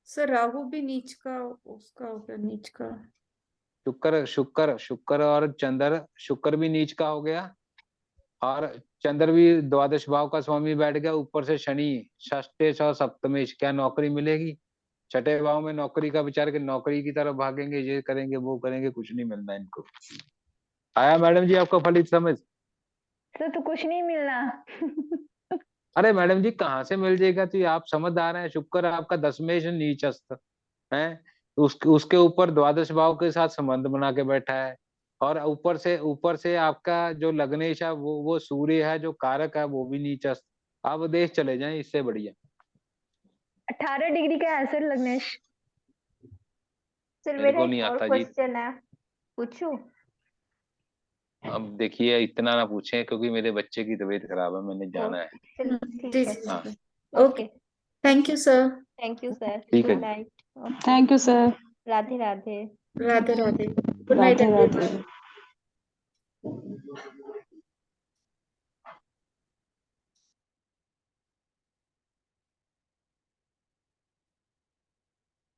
सर राहु भी नीच का, उसका हो गया नीच का। शुक्र और चंद्र, शुक्र भी नीच का हो गया, और चंद्र भी द्वादश भाव का स्वामी बैठ गया। ऊपर से शनि षष्टेश और सप्तमेश, क्या नौकरी मिलेगी? छठे भाव में नौकरी का विचार के नौकरी की तरफ भागेंगे, ये करेंगे वो करेंगे, कुछ नहीं मिलना इनको। आया मैडम जी आपको फलित समझ? तो कुछ नहीं मिलना। अरे मैडम जी कहाँ से मिल जाएगा? तो ये आप समझदार हैं, शुक्र आपका 10वें से नीचस्थ है, उसके ऊपर द्वादश भाव के साथ संबंध बना के बैठा है, और ऊपर से आपका जो लग्नेश है वो सूर्य है, जो कारक है वो भी नीचस्थ। आप देश चले जाएं, इससे बढ़िया। 18 डिग्री का है सर लग्नेश। सर मेरे मेरा को एक नहीं और आता जी। क्वेश्चन है, पूछूं? अब देखिए इतना ना पूछें क्योंकि मेरे बच्चे की तबीयत खराब है, मैंने जाना है। चलो ठीक जी है। जी हाँ जी। Okay, okay, thank you sir. Thank you sir, ठीक है गुड जी। Night. Okay, thank you sir. Radhe Radhe. Radhe Radhe, good night Radhe everyone. Radhe.